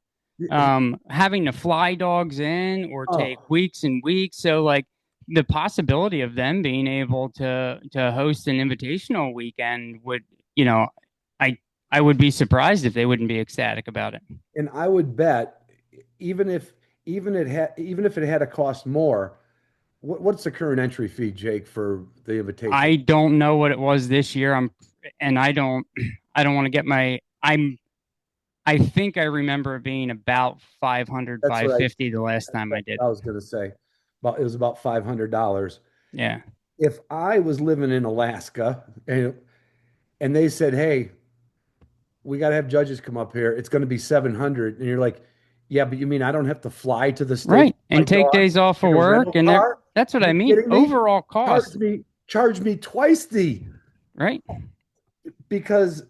having to fly dogs in or take weeks and weeks. So like the possibility of them being able to host an invitational weekend would, I would be surprised if they wouldn't be ecstatic about it. And I would bet even if it had to cost more, what's the current entry fee, Jake, for the invitation? I don't know what it was this year. I don't want to get I think I remember it being about 500, 550 the last time I did. I was going to say. it was about $500. Yeah. If I was living in Alaska and they said, "Hey, we got to have judges come up here. It's going to be 700." And you're like, "Yeah, but you mean I don't have to fly to the state Right. with my And take dog days off of in a work. rental And car? that's what Are I you mean. kidding me? Overall cost. Charge me twice the Right. because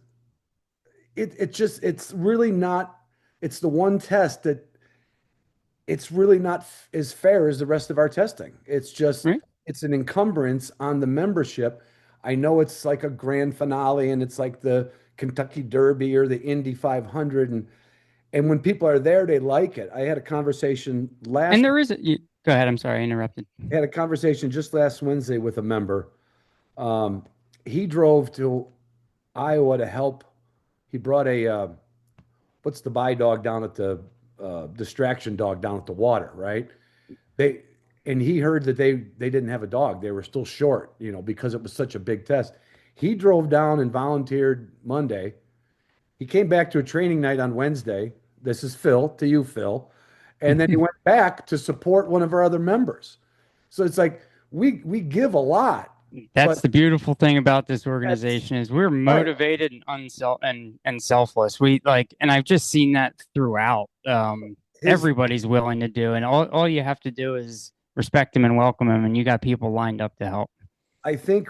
it's really not it's the one test that it's really not as fair as the rest of our testing. It's just Right. it's an encumbrance on the membership. I know it's like a grand finale and it's like the Kentucky Derby or the Indy 500 and when people are there they like it. I had a conversation And there is go ahead. I'm sorry. I interrupted. just last Wednesday with a member. Um, he drove to Iowa to help. He brought what's the buy dog down at the distraction dog down at the water, right? They and he heard that they didn't have a dog. They were still short, because it was such a big test. He drove down and volunteered Monday. He came back to a training night on Wednesday. This is Phil, to you, Phil. And then he went back to support one of our other members. So it's like we give a lot, That's but the beautiful thing about this that's organization is we're right. motivated and and selfless. We like, and I've just seen that throughout. His Everybody's willing to do, and all you have to do is respect them and welcome them, and you got people lined up to help. I think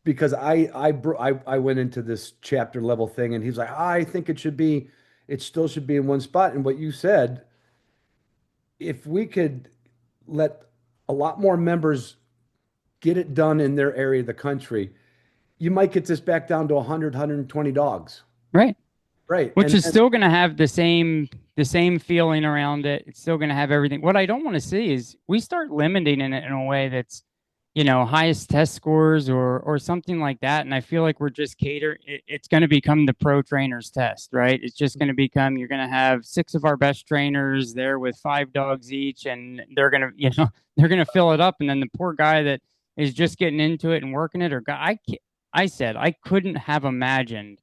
because I went into this chapter level thing and he's like, I think it still should be in one spot. And what you said, if we could let a lot more members get it done in their area of the country, you might get this back down to 100, 120 dogs. Right. Right. Which is still going to have the same feeling around it. It's still going to have everything. What I don't want to see is we start limiting it in a way that's, highest test scores or something like that. And I feel like we're just it's going to become the pro trainers test, right? It's just going to become, you're going to have 6 of our best trainers there with 5 dogs each, and they're going to, they're going to fill it up. And then the poor guy that is just getting into it and working it, I said, I couldn't have imagined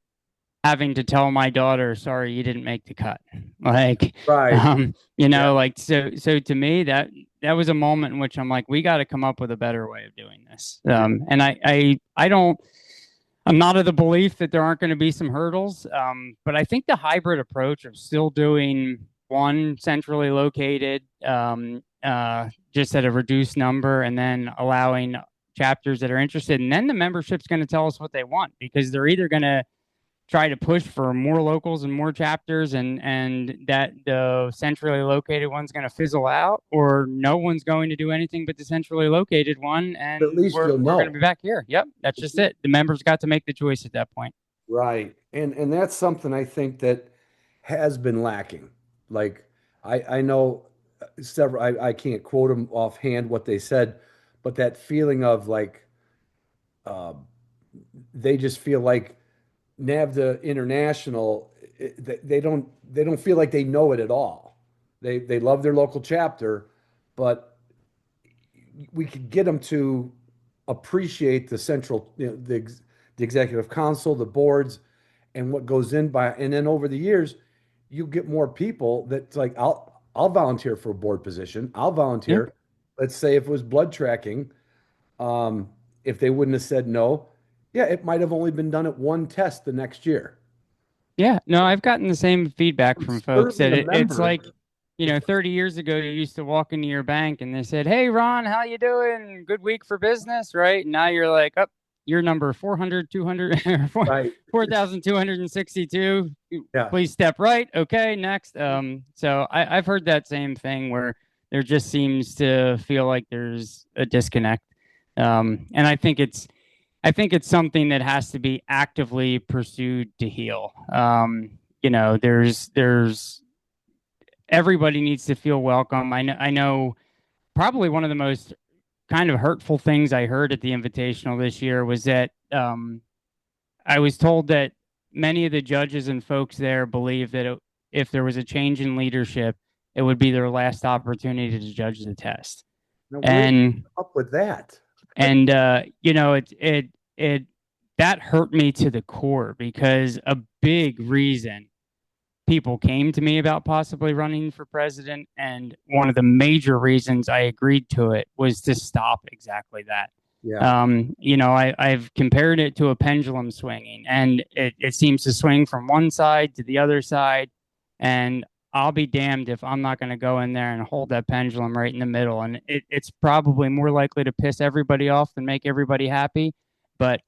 having to tell my daughter, sorry, you didn't make the cut. Like, right. Yeah. like, so to me, that was a moment in which I'm like, we got to come up with a better way of doing this. And I'm not of the belief that there aren't going to be some hurdles. But I think the hybrid approach of still doing one centrally located, just at a reduced number, and then allowing chapters that are interested, and then the membership's going to tell us what they want, because they're either going to try to push for more locals and more chapters, and that the centrally located one's going to fizzle out, or no one's going to do anything but the centrally located one, and But at least we're you'll going to know. be back here. Yep, that's just it. The members got to make the choice at that point. Right. And that's something I think that has been lacking. Like I know several I can't quote them offhand what they said, but that feeling of like uh, they just feel like NAVHDA International, they don't feel like they know it at all. They love their local chapter, but we could get them to appreciate the central, the executive council, the boards, and what goes in by. And then over the years, you get more people that's like, I'll volunteer for a board position. I'll Yeah. volunteer. Let's say if it was blood tracking, if they wouldn't have said no, yeah, it might have only been done at one test the next year. Yeah, no, I've gotten the same feedback from folks that Certainly a it's member. like, 30 years ago, you used to walk into your bank and they said, "Hey, Ron, how you doing? Good week for business," right? And now you're like, "Up, you're number 400, 200, Right. 4,262. Yeah. Please step right. Okay, next." So I've heard that same thing where there just seems to feel like there's a disconnect. And I think it's something that has to be actively pursued to heal. There's everybody needs to feel welcome. I know probably one of the most kind of hurtful things I heard at the Invitational this year was that I was told that many of the judges and folks there believe that if there was a change in leadership, it would be their last opportunity to judge the test. Now, where did you come up with that? And it that hurt me to the core, because a big reason people came to me about possibly running for president, and one of the major reasons I agreed to it was to stop exactly that. Yeah. I've compared it to a pendulum swinging, and it seems to swing from one side to the other side. And I'll be damned if I'm not going to go in there and hold that pendulum right in the middle. And it's probably more likely to piss everybody off than make everybody happy. But,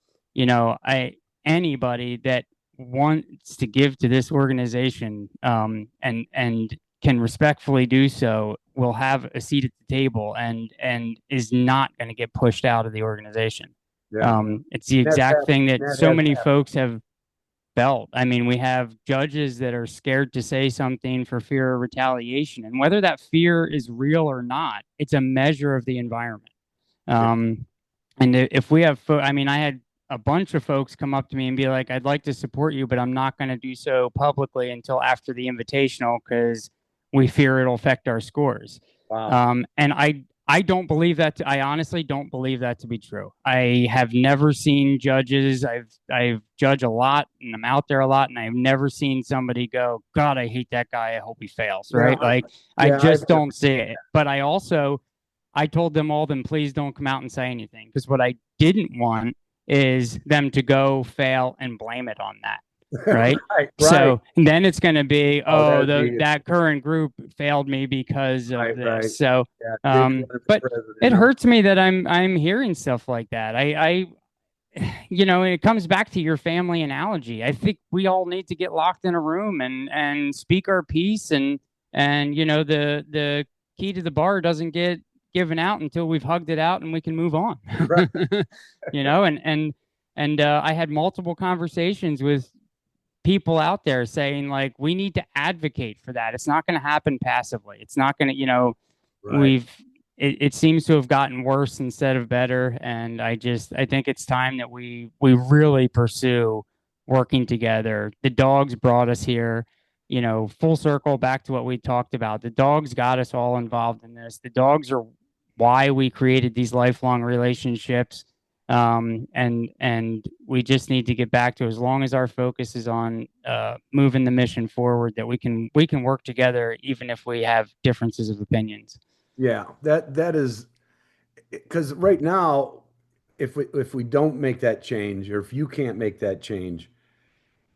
anybody that wants to give to this organization, and can respectfully do so, will have a seat at the table and is not going to get pushed out of the organization. Yeah. It's the exact thing that That so has many happened. folks have felt. I mean, we have judges that are scared to say something for fear of retaliation, and whether that fear is real or not, it's a measure of the environment. And if we have, I mean, I had a bunch of folks come up to me and be like, "I'd like to support you, but I'm not going to do so publicly until after the invitational because we fear it'll affect our scores." Wow. And I don't believe that. I honestly don't believe that to be true. I have never seen judges. I've judged a lot, and I'm out there a lot, and I've never seen somebody go, "God, I hate that guy. I hope he fails." Right? Yeah. Like I Yeah, just don't see it. But I told them all, then please don't come out and say anything, because what I didn't want is them to go fail and blame it on that. Right. Right. So then it's going to be, that'd be- that current group failed me because of Right, this. right. So, Yeah, Dick running for but president, it huh? hurts me that I'm hearing stuff like that. It comes back to your family analogy. I think we all need to get locked in a room and speak our piece, and the key to the bar doesn't get given out until we've hugged it out and we can move on. Right. And I had multiple conversations with people out there saying, like, we need to advocate for that. It's not going to happen passively. It's not going to, Right. it seems to have gotten worse instead of better. And I think it's time that we really pursue working together. The dogs brought us here, full circle back to what we talked about. The dogs got us all involved in this. The dogs are why we created these lifelong relationships. And we just need to get back to, as long as our focus is on moving the mission forward, that we can work together even if we have differences of opinions. Yeah, that is because right now, if we don't make that change, or if you can't make that change,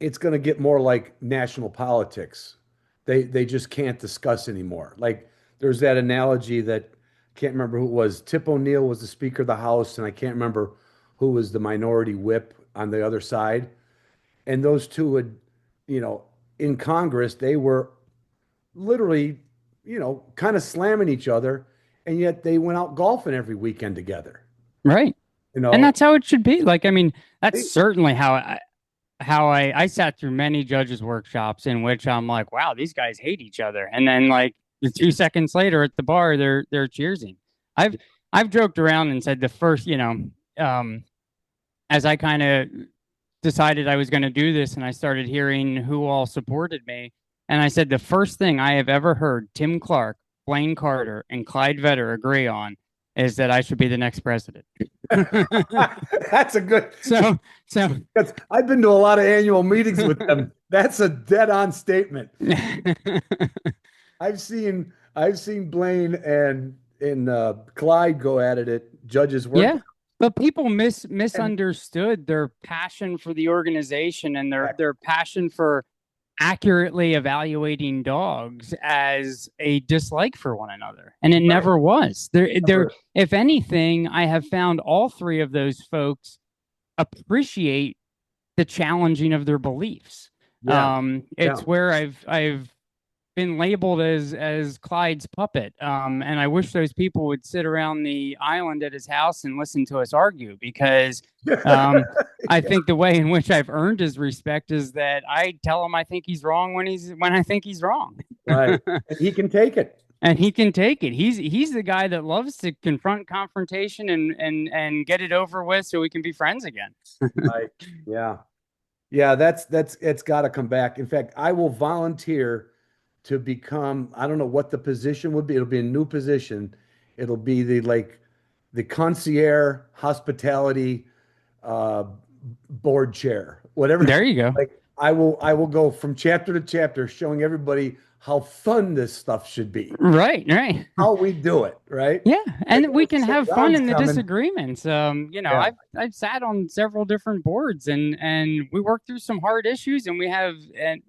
it's going to get more like national politics. They just can't discuss anymore. Like there's that analogy that I can't remember who it was. Tip O'Neill was the Speaker of the House, and I can't remember who was the minority whip on the other side. And those two would, in Congress, they were literally, kind of slamming each other, and yet they went out golfing every weekend together. Right. You know, And that's how it should be. Like, I mean, They- that's certainly how I sat through many judges workshops in which I'm like, wow, these guys hate each other. And then like 2 seconds later at the bar, they're cheersing. I've joked around and said the first, as I kind of decided I was going to do this and I started hearing who all supported me. And I said, the first thing I have ever heard Tim Clark, Blaine Carter, and Clyde Vetter agree on is that I should be the next president. that's a good. So Because I've been to a lot of annual meetings with them. That's a dead-on statement. I've seen Blaine and Clyde go at it at judges' work. yeah, but people misunderstood their passion for the organization and their passion for accurately evaluating dogs as a dislike for one another, and it never was. There, if anything, I have found all three of those folks appreciate the challenging of their beliefs. Yeah. It's where I've been labeled as Clyde's puppet. And I wish those people would sit around the island at his house and listen to us argue, because I think the way in which I've earned his respect is that I tell him I think he's wrong when I think he's wrong. Right. And he can take it. And he can take it. He's the guy that loves to confront confrontation and get it over with so we can be friends again. Right. Yeah. Yeah, that's it's got to come back. In fact, I will volunteer to become, I don't know what the position would be. It'll be a new position. It'll be the concierge hospitality board chair, whatever. There you go. Like I will go from chapter to chapter showing everybody how fun this stuff should be, Right, right. how we do it, right? Yeah, Like, and we can say have fun Ron's in the coming. disagreements. Yeah, I've sat on several different boards, and we work through some hard issues, and we have, and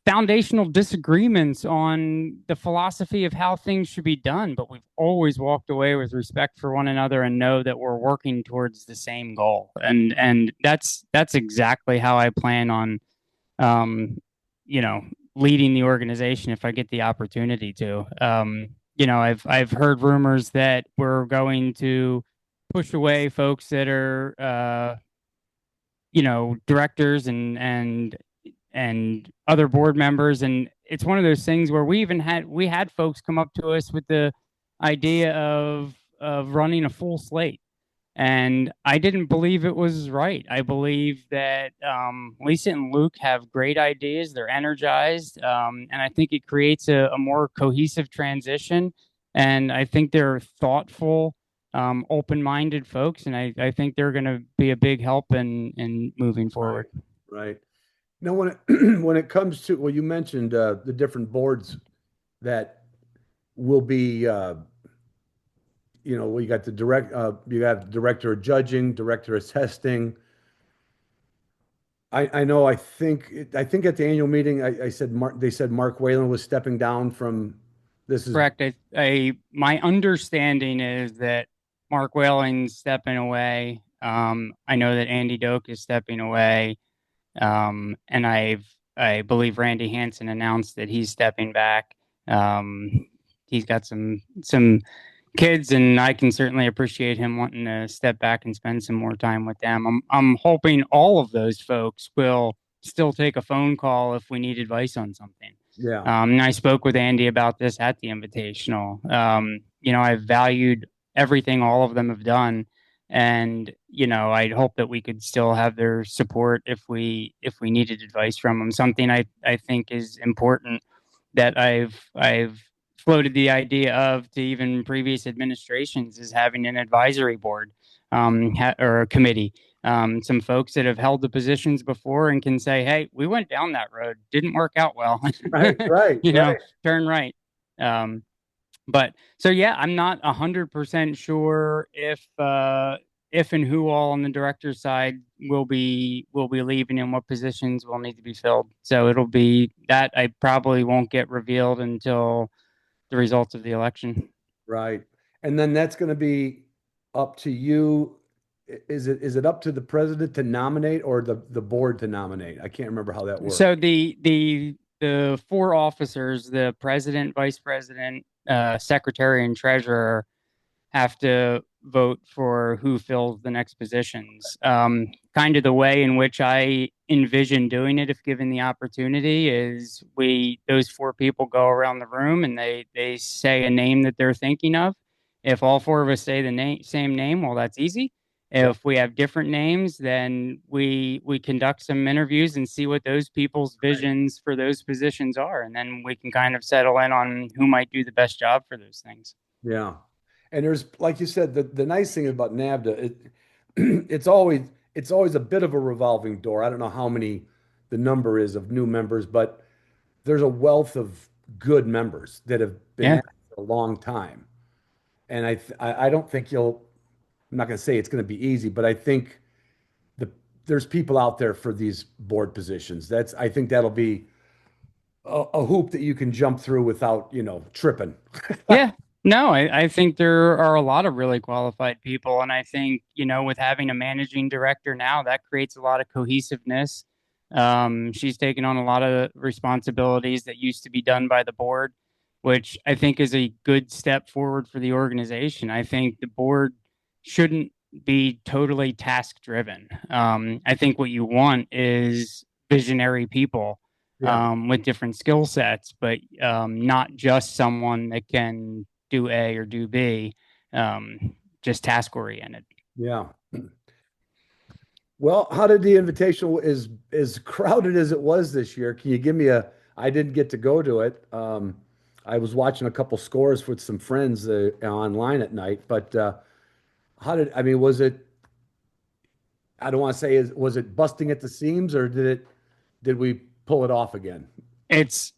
foundational disagreements on the philosophy of how things should be done, but we've always walked away with respect for one another and know that we're working towards the same goal. And that's exactly how I plan on, um, you know, leading the organization if I get the opportunity to. I've heard rumors that we're going to push away folks that are, directors and other board members, and it's one of those things where we had folks come up to us with the idea of running a full slate, and I didn't believe it was right. I believe that Lisa and Luke have great ideas. They're energized, and I think it creates a more cohesive transition. And I think they're thoughtful, open-minded folks, and I think they're going to be a big help in moving forward. right. Now, when it when it comes to, well, you mentioned the different boards that will be, we got you have director of judging, director of testing. I know. I think at the annual meeting, I said they said Mark Whalen was stepping down from. This is Correct. My understanding is that Mark Whaling's stepping away. I know that Andy Doak is stepping away. And I believe Randy Hansen announced that he's stepping back. He's got some kids, and I can certainly appreciate him wanting to step back and spend some more time with them. I'm hoping all of those folks will still take a phone call if we need advice on something. yeah, And I spoke with Andy about this at the Invitational. I've valued everything all of them have done, and I'd hope that we could still have their support if we needed advice from them. Something I think is important that I've floated the idea of to even previous administrations is having an advisory board, or a committee. Some folks that have held the positions before and can say, "Hey, we went down that road, didn't work out well." right, right, right. Turn right. Um, but so yeah, I'm not 100% sure if and who all on the director's side will be leaving and what positions will need to be filled. So it'll be that I probably won't get revealed until the results of the election. Right. And then that's going to be up to you. Is it up to the president to nominate or the board to nominate? I can't remember how that works. So the four officers, the president, vice president, secretary, and treasurer, have to vote for who fills the next positions. Kind of the way in which I envision doing it, if given the opportunity, is those four people go around the room and they say a name that they're thinking of. If all four of us say the same name, well, that's easy. If we have different names, then we conduct some interviews and see what those people's visions for those positions are, and then we can kind of settle in on who might do the best job for those things. Yeah. And there's, like you said, the nice thing about NAVHDA, it's always a bit of a revolving door. I don't know how many the number is of new members, but there's a wealth of good members that have been Yeah. at it for a long time. And I don't think I'm not going to say it's going to be easy, but I think there's people out there for these board positions. I think that'll be a hoop that you can jump through without, tripping. Yeah. No, I think there are a lot of really qualified people. And I think, with having a managing director now, that creates a lot of cohesiveness. She's taken on a lot of responsibilities that used to be done by the board, which I think is a good step forward for the organization. I think the board shouldn't be totally task driven. I think what you want is visionary people, with different skill sets, but not just someone that can do A or do B, just task oriented. Yeah. Well, how did the invitational is as crowded as it was this year? Can you give me I didn't get to go to it. I was watching a couple scores with some friends online at night, but was it, I don't want to say, was it busting at the seams or did it did we pull it off again? It's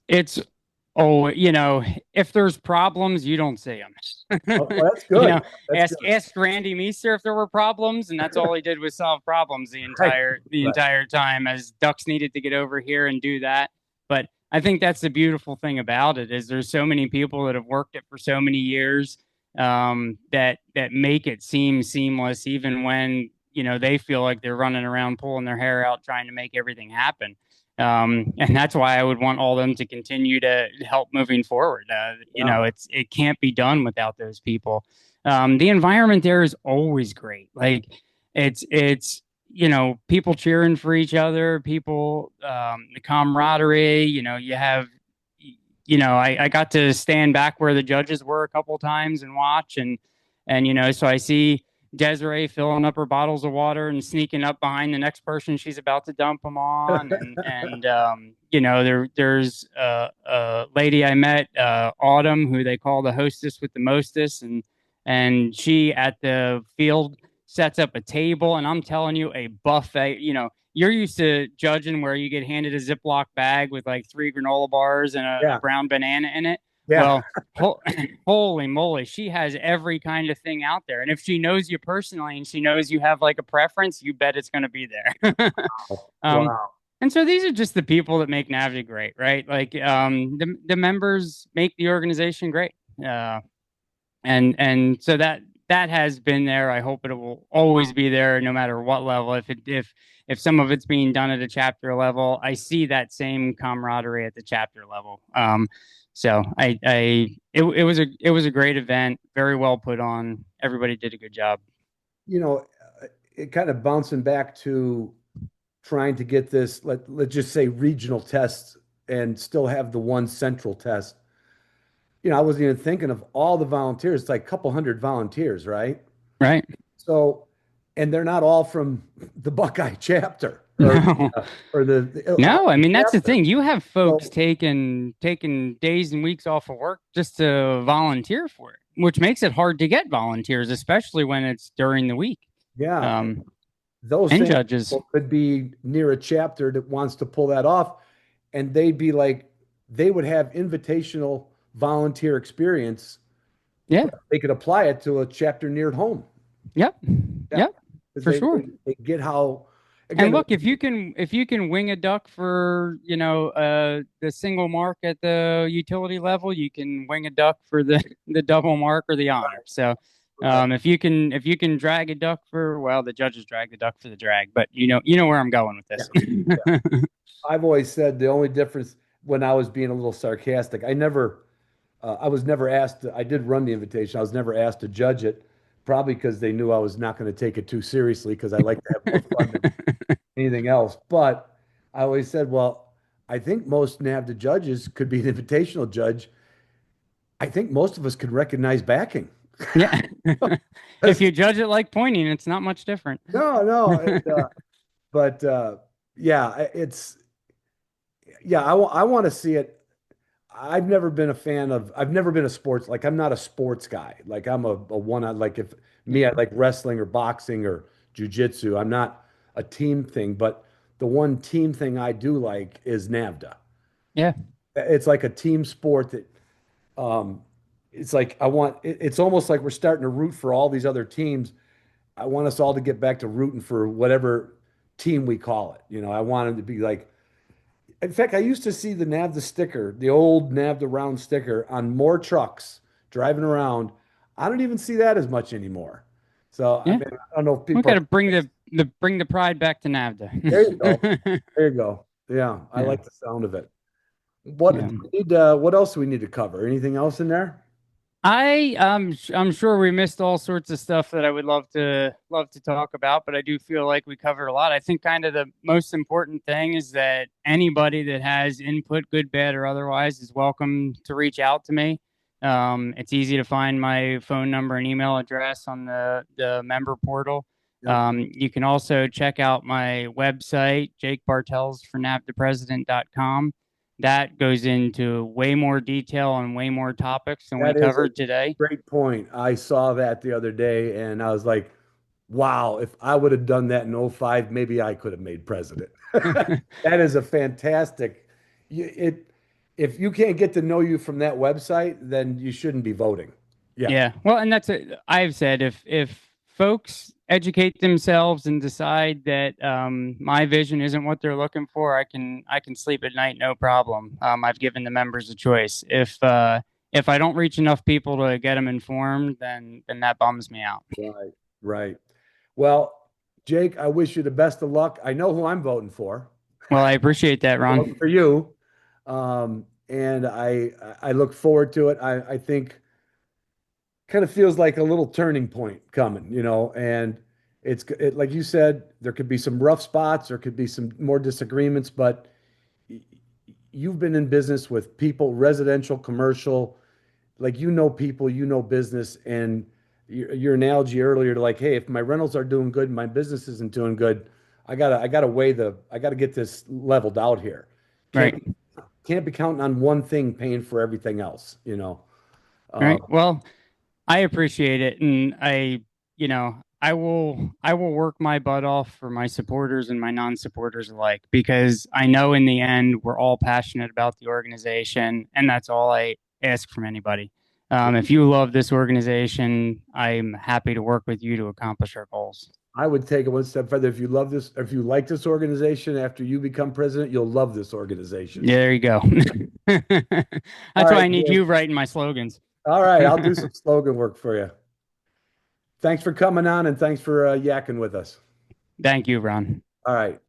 oh, if there's problems, you don't see them. Oh, well, that's good. That's good. Ask Randy Meester if there were problems, and that's all he did was solve problems the Right. entire time, as Ducks needed to get over here and do that. But I think that's the beautiful thing about it is there's so many people that have worked it for so many years, that make it seem seamless, even when they feel like they're running around pulling their hair out trying to make everything happen. And that's why I would want all of them to continue to help moving forward. It can't be done without those people. The environment there is always great. Like it's people cheering for each other, people, the camaraderie. You have, I got to stand back where the judges were a couple times and watch, and so I see Desiree filling up her bottles of water and sneaking up behind the next person she's about to dump them on. There's a lady I met, Autumn, who they call the hostess with the mostest. And she at the field sets up a table, and I'm telling you, a buffet, you're used to judging where you get handed a Ziploc bag with like 3 granola bars and a brown banana in it. Yeah. Well, holy moly, she has every kind of thing out there. And if she knows you personally and she knows you have like a preference, you bet it's going to be there. Wow. And so these are just the people that make NAVHDA great, right? Like the members make the organization great. And so that has been there. I hope it will always be there, no matter what level. If some of it's being done at a chapter level, I see that same camaraderie at the chapter level. So it was a great event, very well put on. Everybody did a good job. It kind of bouncing back to trying to get this, let's just say regional tests and still have the one central test. I wasn't even thinking of all the volunteers. It's like a couple hundred volunteers, right? Right. So, and they're not all from the Buckeye chapter. No. No, I mean, that's the chapter. thing. You have folks taking days and weeks off of work just to volunteer for it, which makes it hard to get volunteers, especially when it's during the week. Yeah. Those and same judges people could be near a chapter that wants to pull that off, and they'd be like, they would have invitational volunteer experience. Yeah. They could apply it to a chapter near home. Yep. Yeah. Yep. For sure. They get how. Again, and look, if you can wing a duck for the single mark at the utility level, you can wing a duck for the double mark or the honor. So if you can drag a duck for, well, the judges drag the duck for the drag, but you know where I'm going with this. Yeah. I've always said the only difference, when I was being a little sarcastic, I was never asked. I did run the invitation. I was never asked to judge it. Probably because they knew I was not going to take it too seriously, because I like to have more fun than anything else. But I always said, well, I think most NAVHDA judges could be an invitational judge. I think most of us could recognize backing. Yeah. If you judge it like pointing, it's not much different. No. But I want to see it. I've never been a sports, like I'm not a sports guy. Like I'm a one on, like if me, I like wrestling or boxing or jujitsu. I'm not a team thing, but the one team thing I do like is NAVHDA. Yeah. It's like a team sport that, it's like, it's almost like we're starting to root for all these other teams. I want us all to get back to rooting for whatever team we call it. I want it to be like, in fact, I used to see the NAVHDA sticker, the old NAVHDA round sticker, on more trucks driving around. I don't even see that as much anymore. So yeah. I don't know if people. We got to bring the pride back to NAVHDA. There you go. There you go. Yeah, I like the sound of it. What else do we need to cover? Anything else in there? I'm sure we missed all sorts of stuff that I would love to talk about, but I do feel like we covered a lot. I think kind of the most important thing is that anybody that has input, good, bad, or otherwise, is welcome to reach out to me. It's easy to find my phone number and email address on the member portal. You can also check out my website, jakebartellsfornavdapresident.com. That goes into way more detail and way more topics than we covered today. Great point. I saw that the other day, and I was like, wow, if I would have done that in '05, maybe I could have made president. That is a fantastic. It if you can't get to know you from that website, then you shouldn't be voting. Yeah, Yeah. Well, and that's it. I've said if folks educate themselves and decide that my vision isn't what they're looking for, I can sleep at night, no problem. I've given the members a choice. If I don't reach enough people to get them informed, then that bums me out. right, right. Well, Jake, I wish you the best of luck. I know who I'm voting for. Well, I appreciate that, I'm voting Ron. for you, and I look forward to it. I think kind of feels like a little turning point coming, and like you said, there could be some rough spots, there could be some more disagreements, but you've been in business with people, residential, commercial, like people, business, and your analogy earlier to like, hey, if my rentals are doing good, my business isn't doing good, I gotta get this leveled out here. Can't Right. can't be counting on one thing paying for everything else. Uh, Right. Well, I appreciate it, and I will work my butt off for my supporters and my non-supporters alike because I know in the end we're all passionate about the organization, and that's all I ask from anybody. If you love this organization, I'm happy to work with you to accomplish our goals. I would take it one step further. If you love this, if you like this organization after you become president, you'll love this organization. Yeah, there you go. All That's why I right, need Jake. you writing my slogans. All right, I'll do some slogan work for you. Thanks for coming on and thanks for yakking with us. Thank you, Ron. All right.